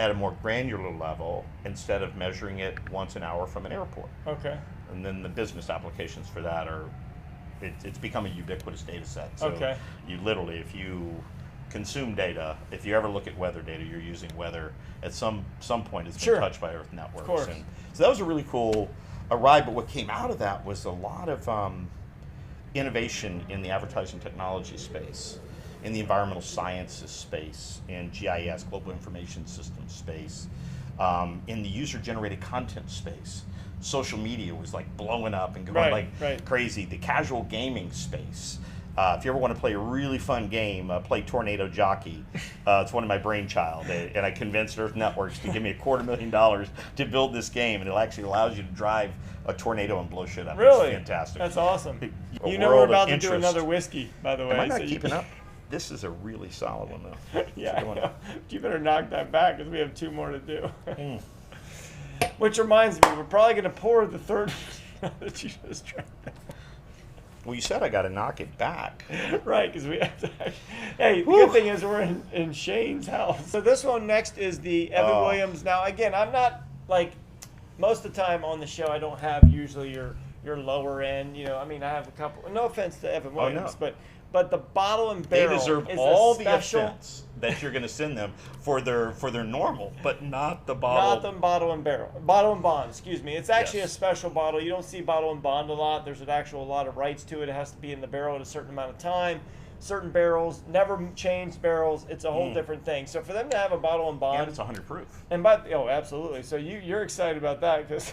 S2: at a more granular level instead of measuring it once an hour from an airport.
S1: Okay.
S2: And then the business applications for that it's become a ubiquitous data set. So
S1: Okay.
S2: you literally, if you consume data, if you ever look at weather data, you're using weather at some point it's been
S1: Sure.
S2: touched by Earth Networks.
S1: Of course.
S2: And so that was a really cool ride, but what came out of that was a lot of innovation in the advertising technology space, in the environmental sciences space, in GIS, global information systems space, in the user-generated content space. Social media was like blowing up and going
S1: Right.
S2: crazy. The casual gaming space. If you ever want to play a really fun game, play Tornado Jockey. It's one of my brainchild, and I convinced Earth Networks to give me $250,000 to build this game, and it actually allows you to drive a tornado and blow shit up.
S1: Really?
S2: It's fantastic.
S1: That's awesome.
S2: A
S1: You know
S2: world
S1: we're
S2: of
S1: about to do
S2: interest.
S1: another whiskey, by the way.
S2: Am I not
S1: so
S2: keeping up? This is a really solid one, though.
S1: Yeah, I
S2: Keep going.
S1: know. You better knock that back because we have 2 more to do. Which reminds me, we're probably going to pour the third that you just drank.
S2: Well, you said I got to knock it back.
S1: Right, because we have to. Hey, the good thing is we're in Shane's house. So this one next is the Evan
S2: Oh.
S1: Williams. Now, again, I'm not like most of the time on the show. I don't have usually your lower end. You know, I mean, I have a couple. No offense to Evan
S2: Oh, no.
S1: Williams, but But the bottle and
S2: They
S1: barrel
S2: deserve
S1: is
S2: all
S1: a
S2: the
S1: special,
S2: offense that you're going to send them for their normal, but not the bottle.
S1: not the bottle and barrel, bottle and bond. Excuse me. It's actually
S2: Yes.
S1: a special bottle. You don't see bottle and bond a lot. There's an actual lot of rights to it. It has to be in the barrel at a certain amount of time. Certain barrels, never changed barrels. It's a whole different thing. So for them to have a bottle and bond,
S2: And it's 100 proof.
S1: and oh, absolutely. So you're excited about that because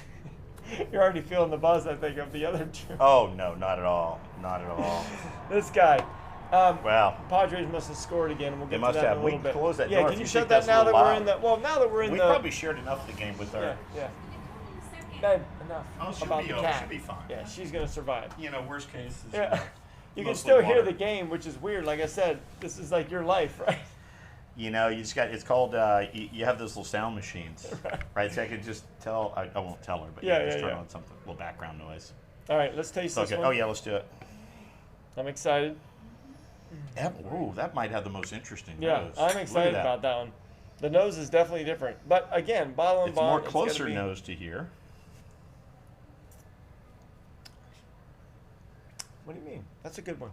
S1: you're already feeling the buzz, I think, of the other two.
S2: Oh no, not at all, not at all.
S1: This guy.
S2: Wow.
S1: Padres must have scored again, and we'll get
S2: They must
S1: to that
S2: have.
S1: in a
S2: We
S1: little
S2: can
S1: bit.
S2: close that
S1: yeah,
S2: door
S1: can
S2: if
S1: you
S2: you
S1: shut
S2: think
S1: that
S2: that's a
S1: now that
S2: little
S1: we're in the?
S2: loud.
S1: Well, now that we're in
S2: We
S1: the.
S2: probably shared enough of the game with
S1: Yeah,
S2: our.
S1: yeah. Babe, enough
S2: Oh, she'll
S1: about
S2: be
S1: the
S2: okay.
S1: cat.
S2: She'll be fine.
S1: Yeah, she's gonna survive.
S2: You know, worst case is.
S1: Yeah. You can
S2: mostly
S1: still hear
S2: water.
S1: the game, which is weird. Like I said, this is like your life, right?
S2: You know, you just got. It's called. You have those little sound machines, right? So I could just tell. I won't tell her, but
S1: Yeah,
S2: just
S1: yeah,
S2: turn
S1: yeah.
S2: on something, a little background noise.
S1: All right, let's taste this
S2: Okay.
S1: one.
S2: Oh yeah, let's do it.
S1: I'm excited.
S2: Ooh, that might have the most interesting
S1: Yeah,
S2: nose.
S1: I'm
S2: Look at
S1: excited
S2: that.
S1: about that one. The nose is definitely different, but again, bottle and
S2: It's
S1: bond.
S2: more
S1: gotta
S2: closer
S1: be-
S2: nose to here.
S1: What do you mean? That's a good one.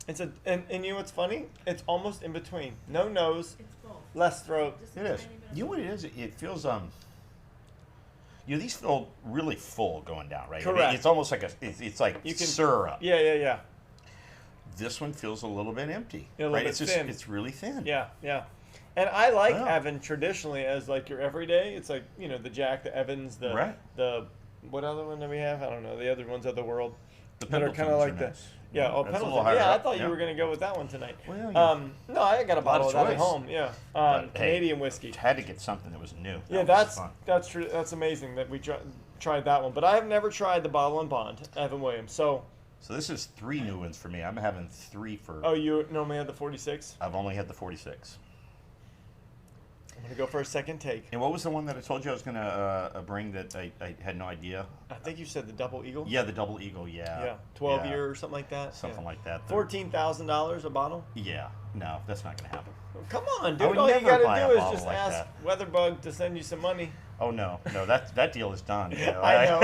S1: It's and you know what's funny? It's almost in between. No nose,
S3: It's full.
S1: less throat.
S3: Just
S2: It
S3: a
S2: is.
S3: tiny bit of
S2: You know what it is? It feels You know, these feel really full going down, right? I mean,
S1: Correct.
S2: it's almost like it's like
S1: You can-
S2: syrup.
S1: Yeah, yeah, yeah.
S2: This one feels a little bit empty,
S1: Yeah, a little
S2: right?
S1: bit
S2: It's just
S1: thin.
S2: it's really thin.
S1: Yeah, yeah. And I like
S2: Wow.
S1: Evan traditionally as like your everyday. It's like, you know, the Jack, the Evans, the
S2: Right.
S1: the what other one do we have? I don't know. The other ones of the world
S2: The
S1: that are kind
S2: Pendletons
S1: of like
S2: are
S1: the
S2: nice.
S1: yeah. Oh,
S2: That's a little
S1: Pendleton.
S2: higher
S1: Yeah, I
S2: up,
S1: thought you
S2: yeah.
S1: were gonna go with that one tonight.
S2: Well, yeah.
S1: No, I got a bottle of that at
S2: choice.
S1: home. Yeah,
S2: But, hey,
S1: Canadian whiskey.
S2: Had to get something that was new.
S1: Yeah,
S2: That was fun.
S1: that's true. That's amazing that we tried that one. But I have never tried the bottle and bond, Evan Williams. So,
S2: So this is 3 new ones for me. I'm having 3 for.
S1: oh, you normally have the 46.
S2: I've only had the 46.
S1: I'm gonna go for a second take.
S2: And what was the one that I told you I was gonna bring that I had no idea?
S1: I think you said the double eagle.
S2: Yeah, the double eagle. Yeah.
S1: Yeah, 12
S2: Yeah.
S1: year or something like that.
S2: Something
S1: yeah.
S2: like that.
S1: $14,000 a bottle.
S2: Yeah. No, that's not gonna happen.
S1: Come on,
S2: I
S1: dude.
S2: would
S1: All you
S2: never
S1: gotta
S2: buy a
S1: do is
S2: bottle
S1: just
S2: like
S1: ask
S2: that.
S1: Weatherbug to send you some money.
S2: Oh no, that deal is done. You know,
S1: I know.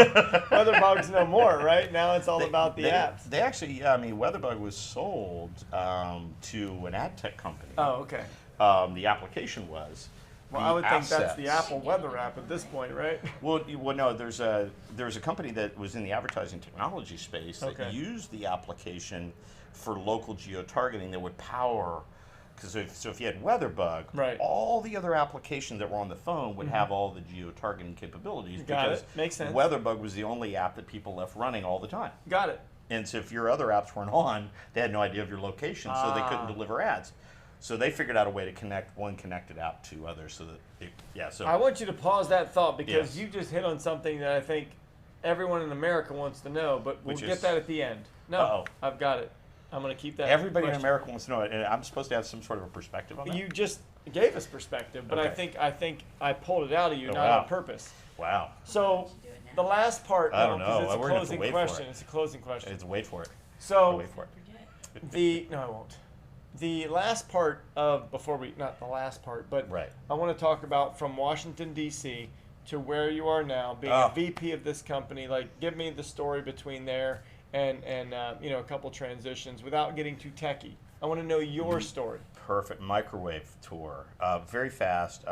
S1: Weatherbugs no more, right? Now it's all about the apps.
S2: They actually, yeah, I mean, Weatherbug was sold to an ad tech company.
S1: Oh, okay.
S2: The application was.
S1: Well,
S2: the
S1: I would think that's the
S2: assets.
S1: Apple Weather app at this point, right?
S2: Well, no, there's a company that was in the advertising technology space that
S1: Okay.
S2: used the application for local geo-targeting that would power. Because if you had Weatherbug,
S1: Right.
S2: all the other applications that were on the phone would have all the geo-targeting capabilities.
S1: Got
S2: because
S1: it. Makes sense.
S2: Weatherbug was the only app that people left running all the time.
S1: Got it.
S2: And so if your other apps weren't on, they had no idea of your location, so they couldn't deliver ads. So they figured out a way to connect one connected app to others, so that so
S1: I want you to pause that thought because
S2: Yes.
S1: you just hit on something that I think everyone in America wants to know, but we'll
S2: Which
S1: get
S2: is-
S1: that at the end. No,
S2: Uh-oh.
S1: I've got it. I'm going to keep that.
S2: everybody in
S1: question.
S2: America wants to know it, and I'm supposed to have some sort of a perspective on that.
S1: You just gave us perspective, but
S2: Okay.
S1: I think I pulled it out of you,
S2: Oh,
S1: not
S2: wow.
S1: on purpose.
S2: Wow,
S1: So
S3: do it now.
S1: the last part,
S2: I don't
S1: no, 'cause
S2: know.
S1: it's a
S2: We're gonna have to
S1: closing
S2: wait for
S1: question.
S2: it.
S1: It's a closing question.
S2: it's wait for it.
S1: So
S2: Wait for it.
S1: the no, I won't. The last part of before we not the last part, but
S2: Right.
S1: I want to talk about from Washington D.C. to where you are now, being
S2: Oh.
S1: a VP of this company. Like, give me the story between there and you know, a couple transitions without getting too techie. I want to know your story.
S2: Perfect microwave tour. Very fast.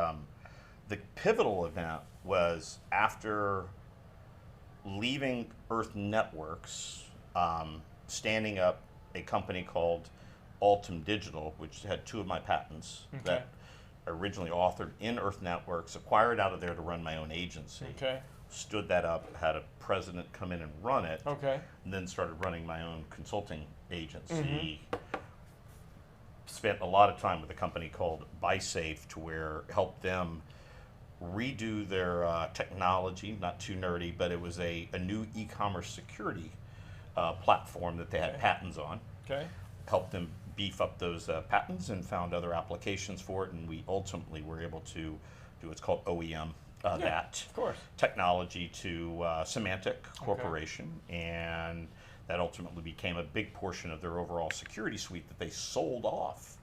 S2: The pivotal event was after leaving Earth Networks, standing up a company called Altum Digital, which had 2 of my patents
S1: Okay.
S2: that I originally authored in Earth Networks, acquired out of there to run my own agency.
S1: Okay.
S2: Stood that up, had a president come in and run it,
S1: Okay.
S2: and then started running my own consulting agency.
S1: Mm-hmm.
S2: Spent a lot of time with a company called BuySafe to where helped them redo their technology, not too nerdy, but it was a new e-commerce security platform that they had
S1: Okay.
S2: patents on.
S1: Okay.
S2: Helped them beef up those patents and found other applications for it, and we ultimately were able to do what's called OEM that
S1: Of course.
S2: technology to Symantec Corporation, and that ultimately became a big portion of their overall security suite that they sold off.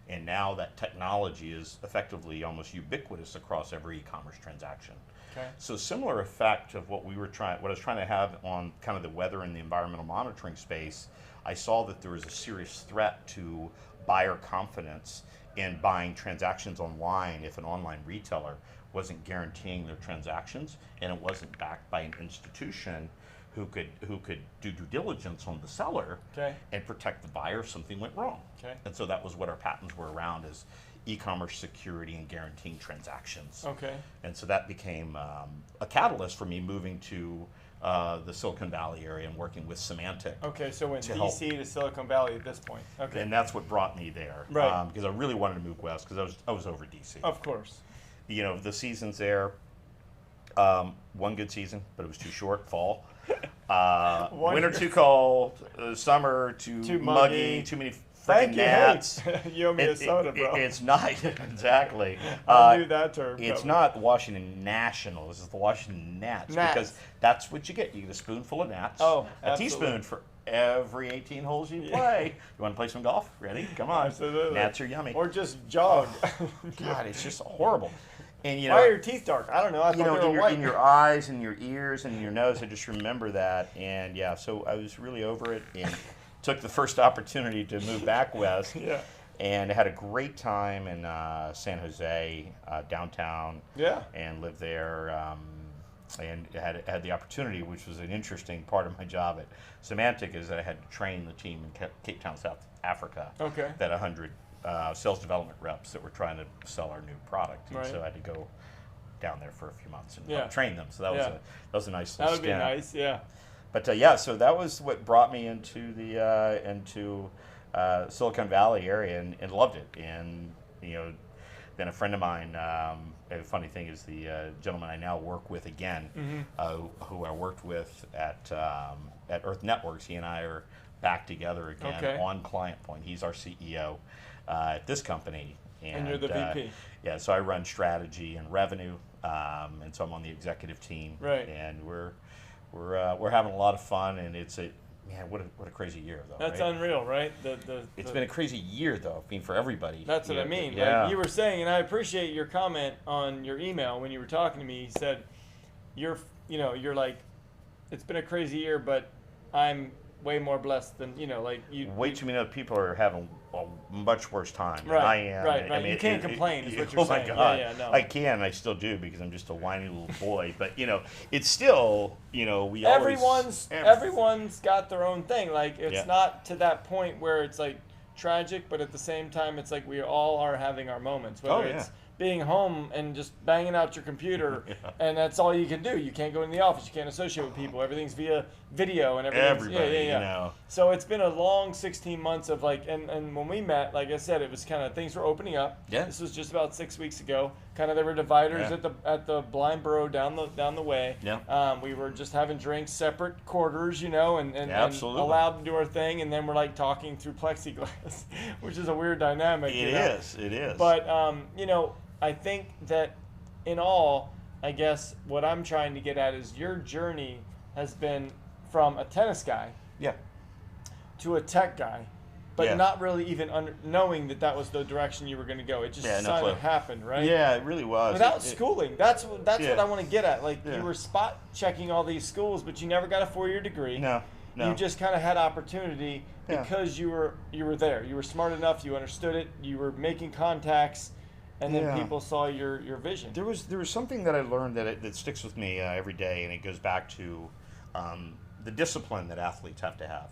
S2: And now that technology is effectively almost ubiquitous across every e-commerce transaction.
S1: Okay.
S2: So similar effect of what I was trying to have on kind of the weather and the environmental monitoring space. I saw that there was a serious threat to buyer confidence in buying transactions online if an online retailer wasn't guaranteeing their transactions and it wasn't backed by an institution who could do due diligence on the seller
S1: Okay.
S2: and protect the buyer if something went wrong.
S1: Okay.
S2: And so that was what our patents were around, is e-commerce security and guaranteeing transactions.
S1: Okay.
S2: And so that became a catalyst for me moving to the Silicon Valley area and working with Symantec.
S1: Okay, so went
S2: to
S1: DC to Silicon Valley at this point. Okay.
S2: And that's what brought me there.
S1: Right.
S2: Because I really wanted to move west because I was over DC.
S1: Of course.
S2: You know, the seasons there, one good season, but it was too short, fall. Winter too cold, summer too muggy, too many freaking gnats.
S1: You owe me a soda, bro.
S2: It's not, exactly.
S1: I knew that term.
S2: It's not the Washington Nationals, it's the Washington Gnats. Because that's what you get. You get a spoonful of gnats,
S1: a
S2: absolutely. Teaspoon for every 18 holes you play. You want to play some golf? Ready? Come on.
S1: Absolutely.
S2: Gnats are yummy.
S1: Or just jog.
S2: God, it's just horrible. And you know,
S1: why are your teeth dark? I don't know. I thought they were white.
S2: In your eyes and your ears and your nose, I just remember that. And yeah, so I was really over it and took the first opportunity to move back west.
S1: Yeah.
S2: And had a great time in San Jose, downtown.
S1: Yeah.
S2: And lived there. And had the opportunity, which was an interesting part of my job at Symantec, is that I had to train the team in Cape Town, South Africa.
S1: Okay.
S2: That 100 sales development reps that were trying to sell our new product, and so I had to go down there for a few months and help train them. So that was a nice little stint.
S1: That would be nice, yeah.
S2: But yeah, so that was what brought me into the Silicon Valley area and loved it. And you know, then a friend of mine. A funny thing is the gentleman I now work with again, who I worked with at Earth Networks. He and I are back together again on ClientPoint. He's our CEO at this company.
S1: And you're the VP.
S2: Yeah, so I run strategy and revenue, and so I'm on the executive team.
S1: Right.
S2: And we're having a lot of fun, and it's what a crazy year though.
S1: That's
S2: right?
S1: Unreal, right?
S2: It's been a crazy year though. I mean, for everybody.
S1: That's what I mean.
S2: Yeah.
S1: Like you were saying, and I appreciate your comment on your email when you were talking to me. You said, you're like, it's been a crazy year, but I'm way more blessed than like you.
S2: Way too many other people are having a much worse time than
S1: right,
S2: I am.
S1: Right,
S2: I mean,
S1: you can't complain. Is what you're saying.
S2: Oh my God,
S1: yeah, no.
S2: I can. I still do because I'm just a whiny little boy. But it's still we
S1: everyone's got their own thing. Like it's not to that point where it's like tragic, but at the same time, it's like we all are having our moments. Whether it's being home and just banging out your computer, and that's all you can do. You can't go in the office. You can't associate with people. Everything's via video and everything.
S2: Everybody,
S1: So it's been a long 16 months of like, and when we met, like I said, it was kind of things were opening up.
S2: Yeah.
S1: This was just about 6 weeks ago. Kind of there were dividers at the blind burrow down the way.
S2: Yeah.
S1: We were just having drinks, separate quarters, and allowed to do our thing, and then we're like talking through plexiglass, which is a weird dynamic.
S2: It is.
S1: But I think that in all, I guess what I'm trying to get at is your journey has been from a tennis guy to a tech guy, but not really even knowing that was the direction you were going to go. It just kind of happened, right?
S2: Yeah, it really was.
S1: Without schooling. That's what I want to get at. Like you were spot checking all these schools, but you never got a 4-year degree.
S2: No.
S1: You just kind of had opportunity because you were there. You were smart enough. You understood it. You were making contacts. And then people saw your vision.
S2: There was something that I learned that sticks with me every day, and it goes back to the discipline that athletes have to have,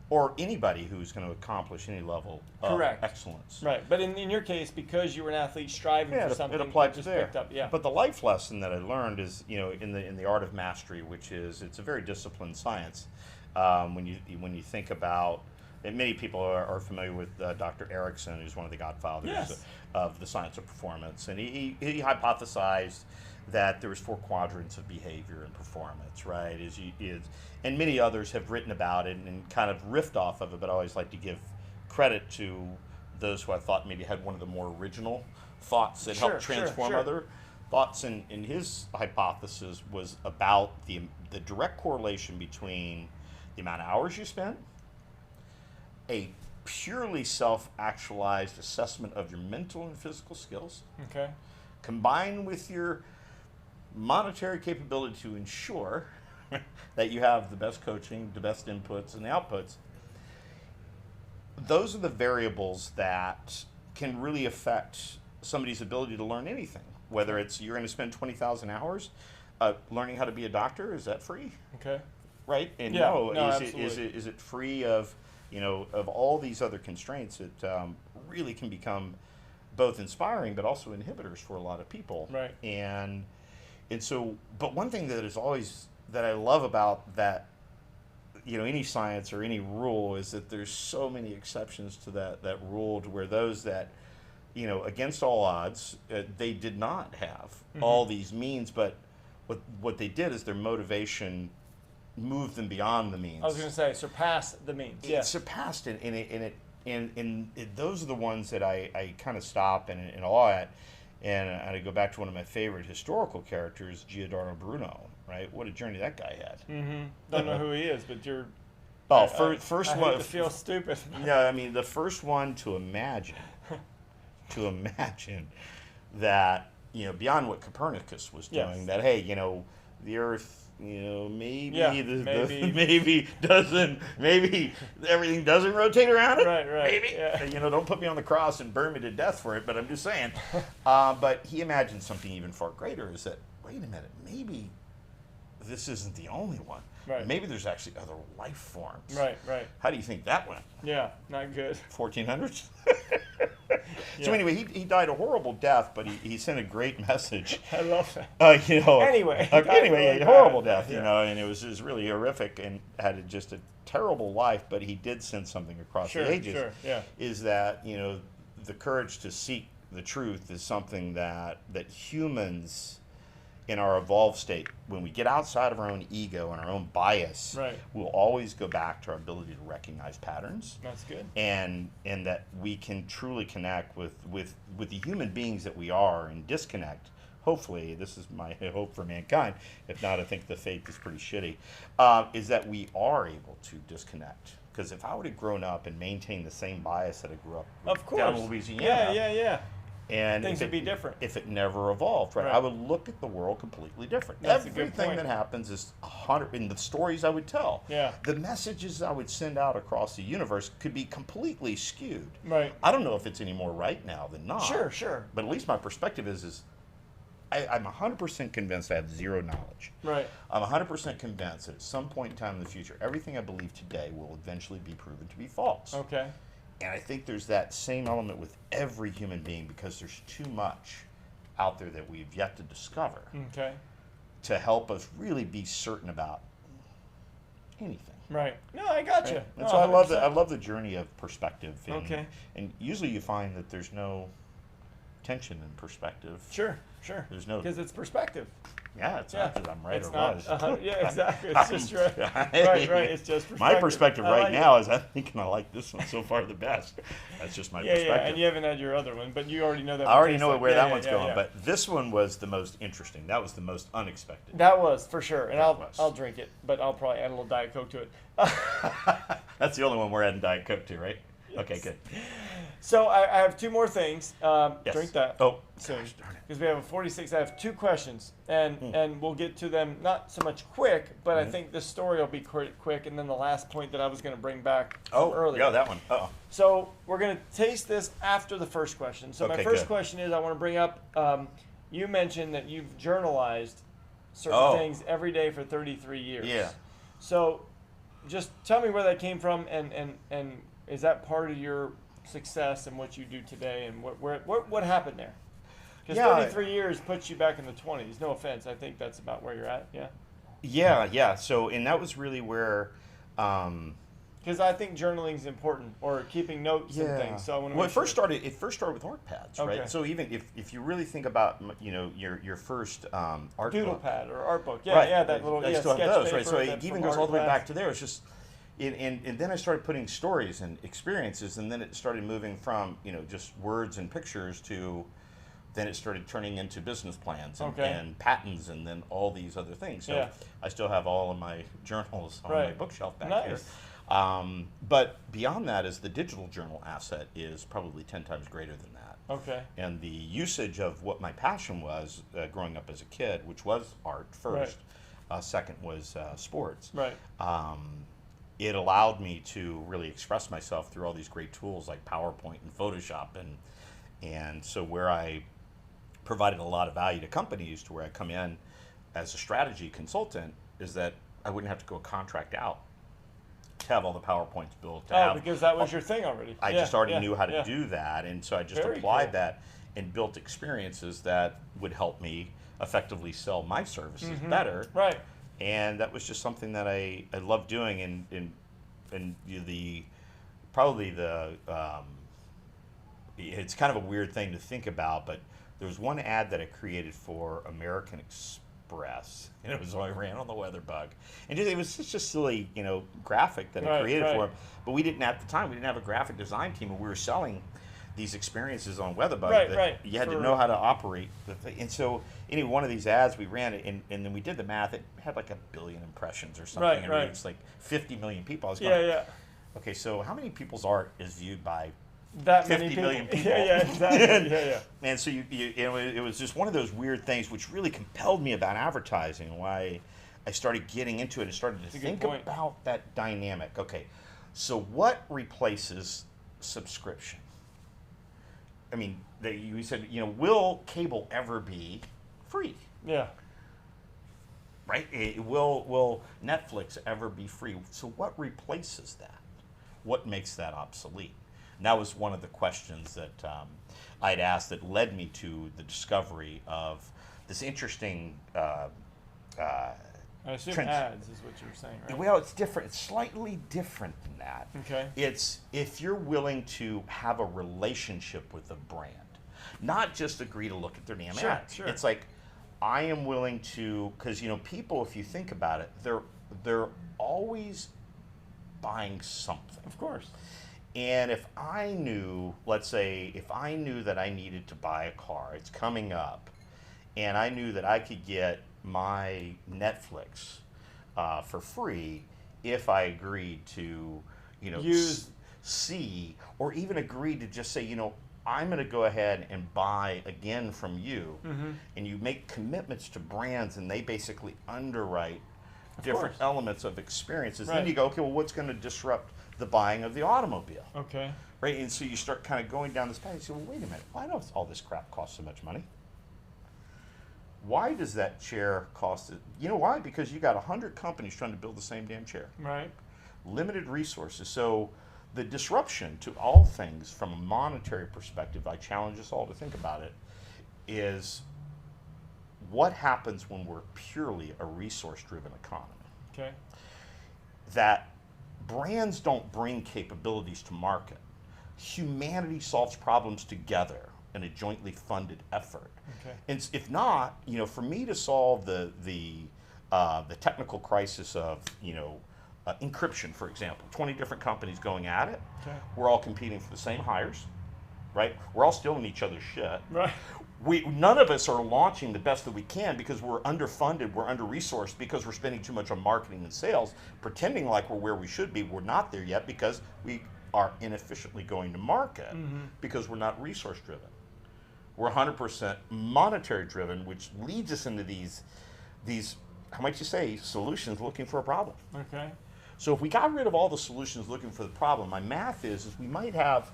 S2: or anybody who's going to accomplish any level of excellence.
S1: Right, but in your case, because you were an athlete striving for something,
S2: it applied to
S1: just
S2: there.
S1: picked up. Yeah.
S2: But the life lesson that I learned is, in the art of mastery, which is it's a very disciplined science. When you think about. And many people are familiar with Dr. Erickson, who's one of the godfathers of the science of performance. And he hypothesized that there was 4 quadrants of behavior and performance, right? And many others have written about it and kind of riffed off of it, but I always like to give credit to those who I thought maybe had one of the more original thoughts that helped transform other thoughts. And his hypothesis was about the direct correlation between the amount of hours you spent, a purely self-actualized assessment of your mental and physical skills, combined with your monetary capability to ensure that you have the best coaching, the best inputs and the outputs. Those are the variables that can really affect somebody's ability to learn anything. Whether it's you're going to spend 20,000 hours learning how to be a doctor, is that free?
S1: Okay.
S2: Right? And
S1: Yeah,
S2: no,
S1: no,
S2: is it free of, of all these other constraints that really can become both inspiring but also inhibitors for a lot of people.
S1: Right.
S2: And so, but one thing that is always that I love about that, any science or any rule is that there's so many exceptions to that rule, to where those that, against all odds, they did not have all these means, but what they did is their motivation moved them beyond the means.
S1: I was going to say surpass the means.
S2: It
S1: Yeah.
S2: surpassed it, and those are the ones that I kind of stop and awe at. And I go back to one of my favorite historical characters, Giordano Bruno, right? What a journey that guy had.
S1: Mm-hmm. Don't know who he is, but you're...
S2: First
S1: I
S2: one...
S1: hate to feel stupid.
S2: No, I mean, the first one to imagine that, beyond what Copernicus was doing,
S1: Yes.
S2: that, hey, the Earth... maybe maybe everything doesn't rotate around it.
S1: Right.
S2: Maybe.
S1: Yeah.
S2: Don't put me on the cross and burn me to death for it, but I'm just saying. But he imagined something even far greater, is that, wait a minute, maybe this isn't the only one.
S1: Right.
S2: Maybe there's actually other life forms.
S1: Right.
S2: How do you think that went?
S1: Yeah, not good.
S2: 1400s?
S1: Yeah.
S2: So anyway, he died a horrible death, but he sent a great message.
S1: I love that.
S2: Anyway,
S1: Anyway,
S2: horrible death,
S1: yeah.
S2: and it was really horrific and had just a terrible life, but he did send something across the ages.
S1: Sure, yeah.
S2: Is that, the courage to seek the truth is something that humans in our evolved state, when we get outside of our own ego and our own bias,
S1: Right.
S2: we'll always go back to our ability to recognize patterns.
S1: That's good.
S2: And that we can truly connect with the human beings that we are and disconnect. Hopefully, this is my hope for mankind. If not, I think the faith is pretty shitty. Is that we are able to disconnect. Because if I would have grown up and maintained the same bias that I grew up
S1: Of course.
S2: down in Louisiana,
S1: Yeah.
S2: and
S1: Things would be different.
S2: if it never evolved, right?
S1: Right.
S2: I would look at the world completely different.
S1: That's a good
S2: Everything
S1: point.
S2: that happens is 100 in the stories I would tell.
S1: Yeah.
S2: The messages I would send out across the universe could be completely skewed.
S1: Right.
S2: I don't know if it's any more right now than not.
S1: Sure.
S2: But at least my perspective is I'm 100% convinced I have zero knowledge.
S1: Right.
S2: I'm 100% convinced that at some point in time in the future, everything I believe today will eventually be proven to be false.
S1: Okay.
S2: And I think there's that same element with every human being, because there's too much out there that we've yet to discover
S1: Okay.
S2: to help us really be certain about anything.
S1: Right. No, I got you.
S2: Right? And
S1: No,
S2: so I
S1: 100%.
S2: love the journey of perspective. And,
S1: Okay.
S2: And usually you find that there's no tension in perspective.
S1: Sure.
S2: There's no.
S1: Because it's perspective.
S2: Yeah, it's not that I'm right
S1: It's
S2: or
S1: not,
S2: wrong.
S1: yeah, exactly. It's just right. Right. It's just perspective.
S2: My perspective
S1: I
S2: right
S1: like
S2: now is I'm thinking I like this one so far the best. That's just my perspective.
S1: Yeah, and you haven't had your other one, but you already know that.
S2: I already
S1: tastes
S2: know
S1: like.
S2: where
S1: Yeah,
S2: that
S1: yeah,
S2: one's
S1: yeah,
S2: going,
S1: yeah.
S2: but this one was the most interesting. That was the most unexpected.
S1: That was for sure, and
S2: That was.
S1: I'll drink it, but I'll probably add a little Diet Coke to it.
S2: That's the only one we're adding Diet Coke to, right?
S1: Yes.
S2: Okay, good.
S1: So I have two more things.
S2: Yes.
S1: Drink that.
S2: Oh,
S1: soon.
S2: gosh darn it.
S1: Because we have a 46. I have two questions, and we'll get to them not so much quick, but I think this story will be quick, and then the last point that I was going to bring back from earlier.
S2: Yeah, that one. Uh-oh.
S1: So we're going to taste this after the first question. So my
S2: Okay,
S1: first
S2: good.
S1: question is I want to bring up, you mentioned that you've journalized certain things every day for 33 years.
S2: Yeah.
S1: So just tell me where that came from, and is that part of your success and what you do today, and what happened there? Because 33 years puts you back in the 20s. No offense. I think that's about where you're at. Yeah.
S2: Yeah. So, and that was really where...
S1: Because I think journaling is important, or keeping notes and things. So I want to.
S2: Well, it first started with art pads,
S1: Okay.
S2: right? So even if you really think about your first art
S1: doodle
S2: book,
S1: pad or art book. Yeah,
S2: right?
S1: yeah, that little
S2: I still
S1: sketch
S2: have those,
S1: paper.
S2: right? So
S1: that
S2: it even
S1: from
S2: goes all the way
S1: art
S2: back
S1: class.
S2: to there. It's just, and then I started putting stories and experiences, and then it started moving from just words and pictures to. Then it started turning into business plans and patents, and then all these other things. So I still have all of my journals on my bookshelf back here. But beyond that is the digital journal asset is probably 10 times greater than that.
S1: Okay.
S2: And the usage of what my passion was growing up as a kid, which was art first, second was sports.
S1: Right.
S2: It allowed me to really express myself through all these great tools like PowerPoint and Photoshop, and so where I provided a lot of value to companies, to where I come in as a strategy consultant, is that I wouldn't have to go contract out to have all the PowerPoints built.
S1: Because that was your thing already.
S2: I just already knew how to do that, and so I just
S1: Very
S2: applied
S1: cool.
S2: that and built experiences that would help me effectively sell my services better.
S1: Right.
S2: And that was just something that I loved doing, and probably the it's kind of a weird thing to think about, but there was one ad that I created for American Express, and it was I ran on the weather bug, and it was such a silly graphic that I created for them. But we didn't at the time we didn't have a graphic design team, and we were selling these experiences on Weatherbug that you had to know how to operate the thing. And so any one of these ads we ran it, and then we did the math. It had like 1 billion impressions or something, and it reached like 50 million people. I was going, okay, so how many people's art is viewed by
S1: that
S2: 50 million people?
S1: Exactly.
S2: And so it was just one of those weird things which really compelled me about advertising, and why I started getting into it and started to think about that dynamic. Okay, so what replaces subscription? I mean, you said, will cable ever be free?
S1: Yeah.
S2: Right? Will Netflix ever be free? So what replaces that? What makes that obsolete? And that was one of the questions that I'd asked that led me to the discovery of this interesting
S1: I assume ads is what you're saying, right?
S2: Well, it's different. It's slightly different than that.
S1: Okay.
S2: It's if you're willing to have a relationship with a brand, not just agree to look at their damn ads.
S1: Sure.
S2: It's like I am willing to, because people, if you think about it, they're always buying something.
S1: Of course.
S2: And if I knew, let's say, if I knew that I needed to buy a car, it's coming up, and I knew that I could get my Netflix for free if I agreed to, see, or even agreed to just say, I'm going to go ahead and buy again from you, and you make commitments to brands, and they basically underwrite different elements of experiences. Then you go, okay, well, what's going to disrupt the buying of the automobile?
S1: Okay.
S2: Right, and so you start kind of going down this path. You say, well, wait a minute, why does all this crap cost so much money? Why does that chair cost it? You know why? Because you got 100 companies trying to build the same damn chair.
S1: Right.
S2: Limited resources. So the disruption to all things from a monetary perspective, I challenge us all to think about it, is what happens when we're purely a resource-driven economy.
S1: Okay.
S2: That brands don't bring capabilities to market. Humanity solves problems together in a jointly funded effort.
S1: Okay.
S2: And if not, for me to solve the technical crisis of encryption, for example, 20 different companies going at it.
S1: Okay.
S2: We're all competing for the same hires, right? We're all stealing each other's shit.
S1: Right.
S2: None of us are launching the best that we can because we're underfunded, we're under-resourced, because we're spending too much on marketing and sales, pretending like we're where we should be. We're not there yet because we are inefficiently going to market because we're not resource-driven. We're 100% monetary-driven, which leads us into these, how might you say, solutions looking for a problem.
S1: Okay.
S2: So if we got rid of all the solutions looking for the problem, my math is we might have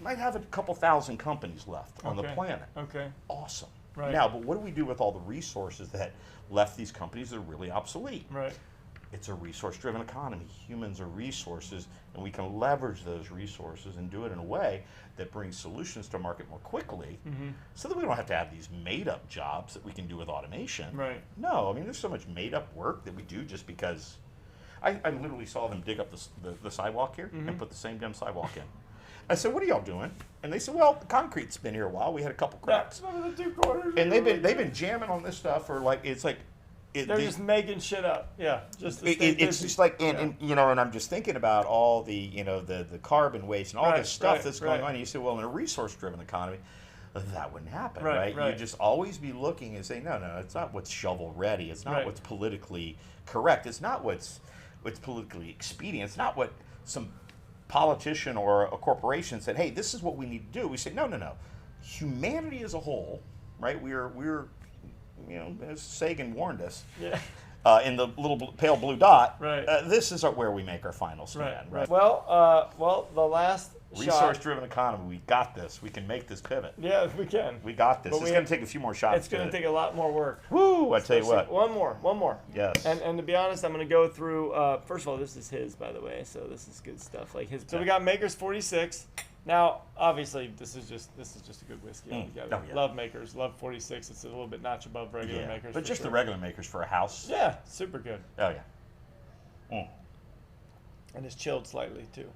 S2: a couple thousand companies left on the planet.
S1: Okay.
S2: Awesome.
S1: Right.
S2: Now, but what do we do with all the resources that left these companies that are really obsolete?
S1: Right.
S2: It's a resource-driven economy. Humans are resources, and we can leverage those resources and do it in a way that brings solutions to market more quickly, so that we don't have to have these made-up jobs that we can do with automation.
S1: Right.
S2: No, I mean, there's so much made-up work that we do just because. I literally saw them dig up the sidewalk here and put the same damn sidewalk in. I said, "What are y'all doing?" And they said, "Well, the concrete's been here a while. We had a couple cracks."
S1: Some of the 2 quarters.
S2: And they've been jamming on this stuff for
S1: they're just making shit up. Yeah. Just to
S2: it's just like and I'm just thinking about all the the carbon waste and all this stuff that's going on. And you say, well, in a resource-driven economy, that wouldn't happen, right? You just always be looking and say, no, it's not what's shovel ready. It's not what's politically correct. It's not what's politically expedient. It's not what some politician or a corporation said, "Hey, this is what we need to do," we say, "No, no, no. Humanity as a whole, right? We're as Sagan warned us,
S1: Yeah.
S2: In the little pale blue dot.
S1: Right.
S2: This is where we make our final stand. Right.
S1: Well, the last
S2: Resource-driven economy. We got this. We can make this pivot.
S1: Yeah, we can.
S2: We got this. It's going to take a few more shots.
S1: It's going to take a lot more work.
S2: Woo! I tell you what.
S1: One more.
S2: Yes.
S1: And to be honest, I'm going to go through. First of all, this is his, by the way, so this is good stuff. Like his. So we got Maker's 46. Now, obviously, this is just a good whiskey. Love Makers, love 46. It's a little bit notch above regular Makers.
S2: But just the regular Makers for a house.
S1: Yeah, super good.
S2: Oh yeah.
S1: And it's chilled slightly too.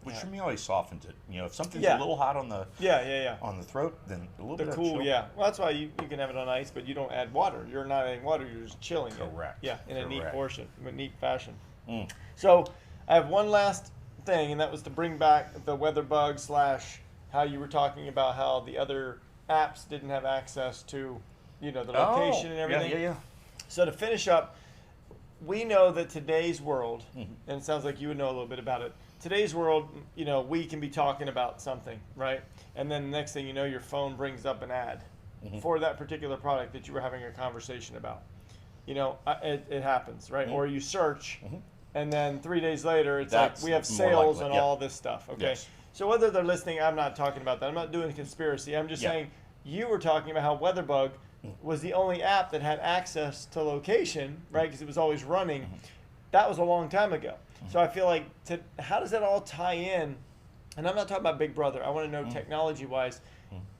S2: Which for me always softens it. If something's a little hot on the on the throat, then a little bit
S1: cool.
S2: of chill.
S1: Yeah, well, that's why you can have it on ice, but you don't add water. You're not adding water. You're just chilling it.
S2: Correct.
S1: Yeah, in a neat fashion.
S2: Mm.
S1: So I have one last thing, and that was to bring back the weather bug / how you were talking about how the other apps didn't have access to, the location and everything.
S2: Yeah.
S1: So to finish up, we know that today's world, and it sounds like you would know a little bit about it. Today's world, we can be talking about something, right? And then the next thing you know, your phone brings up an ad for that particular product that you were having a conversation about. It happens, right? Or you search, and then 3 days later, it's like we have sales on all this stuff, okay?
S2: Yes.
S1: So whether they're listening, I'm not talking about that. I'm not doing a conspiracy. I'm just saying you were talking about how WeatherBug was the only app that had access to location, right? Because it was always running. That was a long time ago. So I feel like, how does that all tie in? And I'm not talking about Big Brother. I want to know technology-wise.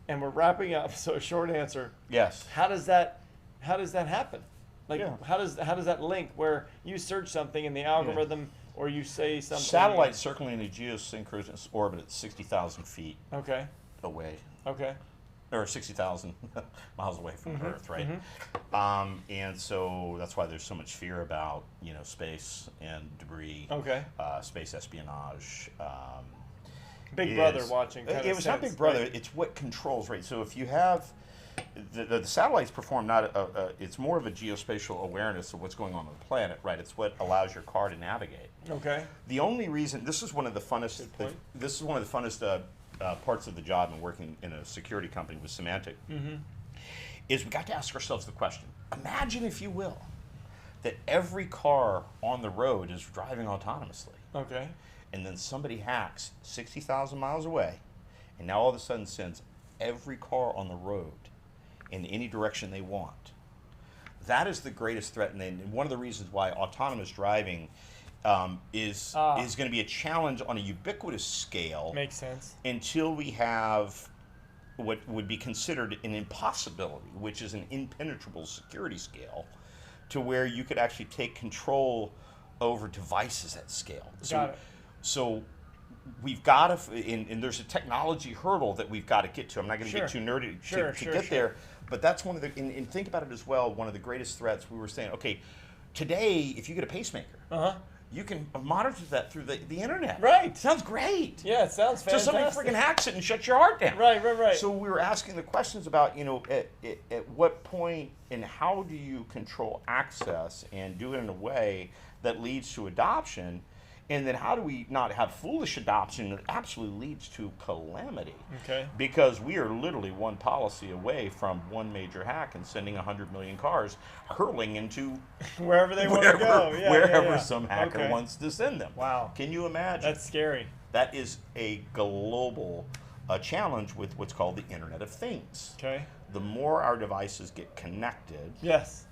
S1: And we're wrapping up. So a short answer.
S2: Yes.
S1: How does that happen? Like, how does that link where you search something in the algorithm or you say something?
S2: Satellites circling in a geosynchronous orbit at 60,000 feet away.
S1: Okay.
S2: Or 60,000 miles away from Earth, right? And so that's why there's so much fear about, space and debris, space espionage.
S1: Big Brother watching.
S2: It was not Big Brother. Right? It's what controls, right? So if you have the satellites perform it's more of a geospatial awareness of what's going on the planet, right? It's what allows your car to navigate.
S1: Okay.
S2: The only reason this is one of the funnest. This is one of the funnest. Parts of the job and working in a security company with Symantec is we got to ask ourselves the question, imagine, if you will, that every car on the road is driving autonomously.
S1: Okay.
S2: And then somebody hacks 60,000 miles away and now all of a sudden sends every car on the road in any direction they want. That is the greatest threat, and one of the reasons why autonomous driving is going to be a challenge on a ubiquitous scale.
S1: Makes sense.
S2: Until we have what would be considered an impossibility, which is an impenetrable security scale, to where you could actually take control over devices at scale.
S1: Got it.
S2: So we've got to, and there's a technology hurdle that we've got to get to. I'm not going to get too nerdy to get there, but that's one of the, and think about it as well, one of the greatest threats. We were saying, okay, today, if you get a pacemaker, you can monitor that through the internet.
S1: Right.
S2: Sounds great.
S1: Yeah, it sounds fantastic.
S2: So somebody freaking hacks it and shuts your heart down.
S1: Right.
S2: So we were asking the questions about, at what point and how do you control access and do it in a way that leads to adoption? And then how do we not have foolish adoption that absolutely leads to calamity? Okay. Because we are literally one policy away from one major hack and sending 100 million cars hurling into
S1: wherever they want to go.
S2: Wherever some hacker wants to send them.
S1: Wow.
S2: Can you imagine?
S1: That's scary.
S2: That is a global challenge with what's called the Internet of Things.
S1: Okay.
S2: The more our devices get connected.
S1: Yes.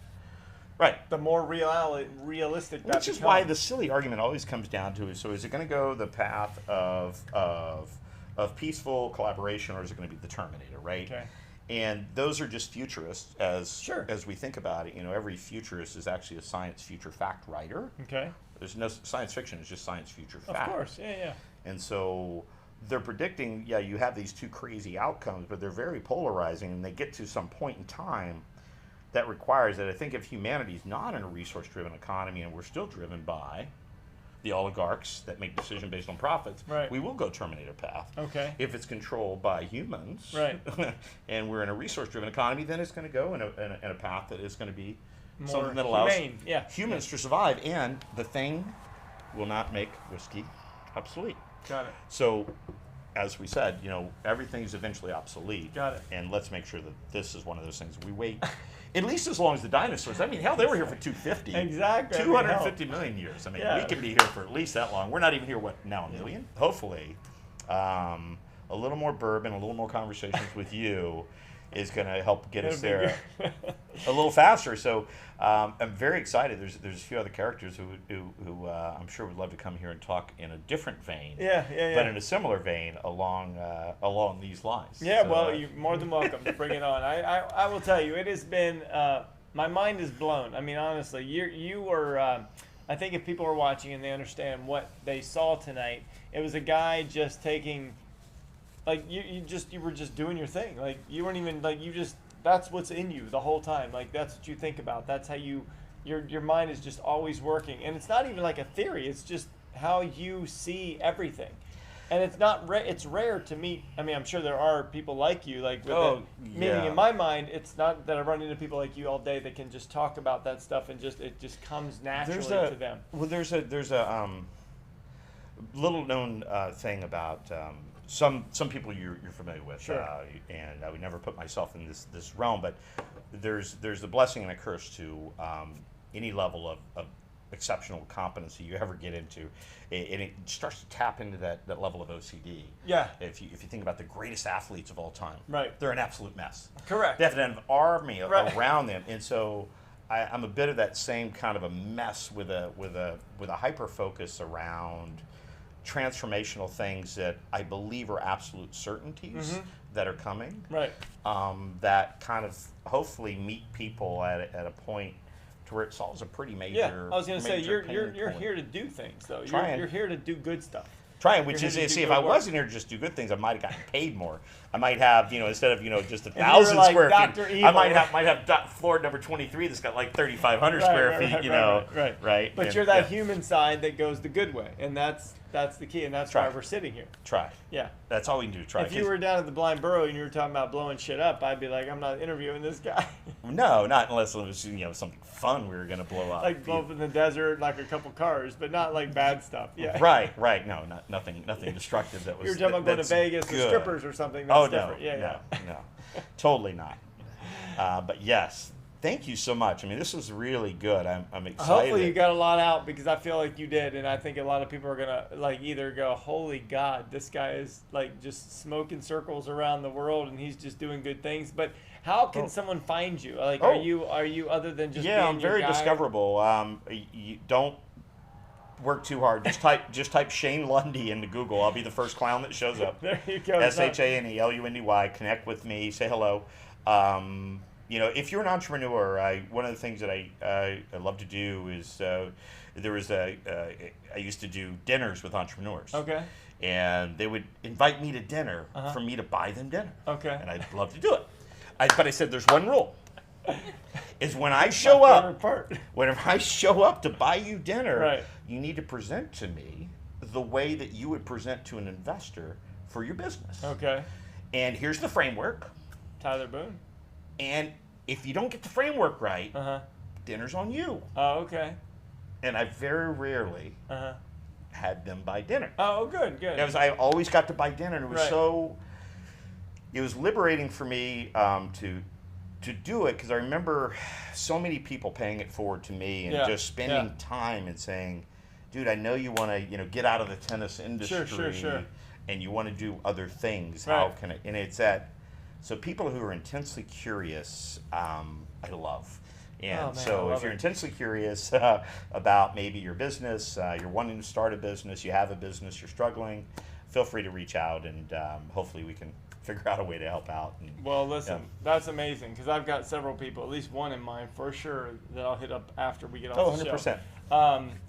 S2: Right.
S1: The more realistic that becomes.
S2: Which is why the silly argument always comes down to is, so is it going to go the path of peaceful collaboration, or is it going to be the Terminator, right?
S1: Okay.
S2: And those are just futurists as we think about it. Every futurist is actually a science future fact writer.
S1: Okay.
S2: There's no science fiction, it's just science future fact.
S1: Of course, yeah.
S2: And so they're predicting, you have these two crazy outcomes, but they're very polarizing, and they get to some point in time that requires that. I think if humanity is not in a resource-driven economy and we're still driven by the oligarchs that make decisions based on profits, we will go Terminator path. Okay. If it's controlled by humans, and we're in a resource-driven economy, then it's going to go in a path that is going to be more something that allows humans to survive. And the thing will not make whiskey obsolete.
S1: Got it.
S2: So, as we said, everything's eventually obsolete.
S1: Got it.
S2: And let's make sure that this is one of those things. We wait at least as long as the dinosaurs. I mean, hell, they were here for 250.
S1: Exactly.
S2: 250 million years. I mean, we can be here for at least that long. We're not even here, now, a million? Hopefully. A little more bourbon, a little more conversations with you is going to help get us there a little faster. So I'm very excited. There's a few other characters who I'm sure would love to come here and talk in a different vein.
S1: Yeah.
S2: But in a similar vein along these lines.
S1: Yeah,
S2: so,
S1: well, you're more than welcome to bring it on. I will tell you, it has been, my mind is blown. I mean, honestly, you were, I think if people are watching and they understand what they saw tonight, it was a guy just taking, like, you were just doing your thing. Like, you weren't even, like, that's what's in you the whole time. Like, that's what you think about. That's how your mind is just always working. And it's not even like a theory. It's just how you see everything. And it's not it's rare to meet. I mean, I'm sure there are people like you, like with meaning in my mind, it's not that I run into people like you all day that can just talk about that stuff and it just comes naturally to them.
S2: Well, there's a little known thing about some people you're familiar with,
S1: sure.
S2: And I would never put myself in this realm, but there's a blessing and a curse to any level of exceptional competency you ever get into, and it starts to tap into that level of OCD.
S1: Yeah.
S2: If you think about the greatest athletes of all time,
S1: right,
S2: they're an absolute mess.
S1: Correct.
S2: They have an army around them, and so I'm a bit of that same kind of a mess with a hyper focus around transformational things that I believe are absolute certainties that are coming.
S1: Right.
S2: That kind of hopefully meet people at a point to where it solves a pretty major.
S1: Yeah, I was going to say you're
S2: point.
S1: here to do things though.
S2: Trying.
S1: You're here to do good stuff.
S2: Trying, which is, see, if I wasn't here to just do good things, I might have gotten paid more. I might have, instead of, just 1,000
S1: like
S2: square
S1: Dr.
S2: feet,
S1: Evil.
S2: I might have floor number 23 that's got like 3,500 square feet, right.
S1: But
S2: And,
S1: you're that human side that goes the good way, and that's the key, and that's why we're sitting here.
S2: Try.
S1: Yeah.
S2: That's all we can do. Try.
S1: If you were down at the Blind Burrow and you were talking about blowing shit up, I'd be like, I'm not interviewing this guy.
S2: No, not unless it was something fun we were going to blow up.
S1: Like blow up in the desert, like a couple cars, but not like bad stuff. Yeah.
S2: Right. No, nothing destructive that was.
S1: You were talking about going to Vegas with strippers or something. That's different.
S2: No, totally not. But yes. Thank you so much. I mean, this was really good. I'm excited.
S1: Hopefully you got a lot out, because I feel like you did, and I think a lot of people are gonna like either go, "Holy God, this guy is like just smoking circles around the world, and he's just doing good things." But how can someone find you? Like, are you other than just being
S2: I'm very
S1: your guy?
S2: discoverable. You don't work too hard. Just type Shane Lundy into Google. I'll be the first clown that shows up.
S1: There you go.
S2: ShaneLundy. Connect with me. Say hello. If you're an entrepreneur, one of the things that I love to do is I used to do dinners with entrepreneurs.
S1: Okay.
S2: And they would invite me to dinner for me to buy them dinner.
S1: Okay.
S2: And I'd love to do it. But I said there's one rule. Is when I show up, whenever I show up to buy you dinner, you need to present to me the way that you would present to an investor for your business.
S1: Okay.
S2: And here's the framework.
S1: Tyler Boone.
S2: And if you don't get the framework right, dinner's on you.
S1: Oh, okay.
S2: And I very rarely had them buy dinner.
S1: Oh, good.
S2: I always got to buy dinner, and it was it was liberating for me to do it, because I remember so many people paying it forward to me and just spending time and saying, dude, I know you want to get out of the tennis industry
S1: sure.
S2: and you want to do other things.
S1: Right.
S2: How can I? And it's that. So people who are intensely curious, I love. And if you're intensely curious about maybe your business, you're wanting to start a business, you have a business, you're struggling, feel free to reach out, and hopefully we can figure out a way to help out. And,
S1: well, listen, that's amazing, because I've got several people, at least one in mind for sure, that I'll hit up after we get off the
S2: 100%.
S1: show.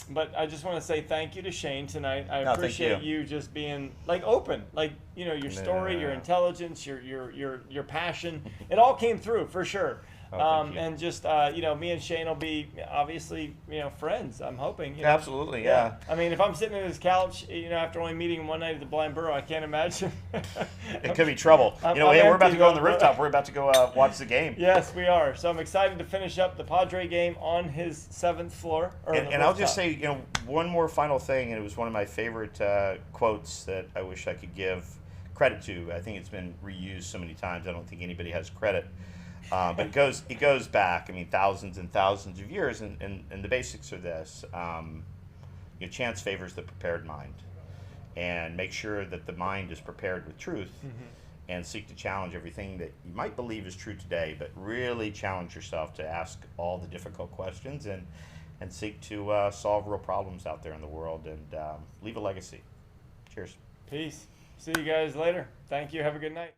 S1: But I just want to say thank you to Shane tonight. I appreciate you just being like open, like your story, your intelligence, your passion. It all came through for sure.
S2: thank you.
S1: And just me and Shane will be obviously friends. I'm hoping.
S2: Absolutely, yeah.
S1: I mean, if I'm sitting in his couch, after only meeting him one night at the Blind Burrow, I can't imagine.
S2: It could be trouble. Hey, we're about to go on the rooftop. We're about to go watch the game.
S1: Yes, we are. So I'm excited to finish up the Padre game on his 7th floor.
S2: And I'll just say, one more final thing, and it was one of my favorite quotes that I wish I could give credit to. I think it's been reused so many times. I don't think anybody has credit. But it goes back, thousands and thousands of years, and the basics are this. Chance favors the prepared mind. And make sure that the mind is prepared with truth, and seek to challenge everything that you might believe is true today, but really challenge yourself to ask all the difficult questions and seek to solve real problems out there in the world and leave a legacy. Cheers.
S1: Peace. See you guys later. Thank you. Have a good night.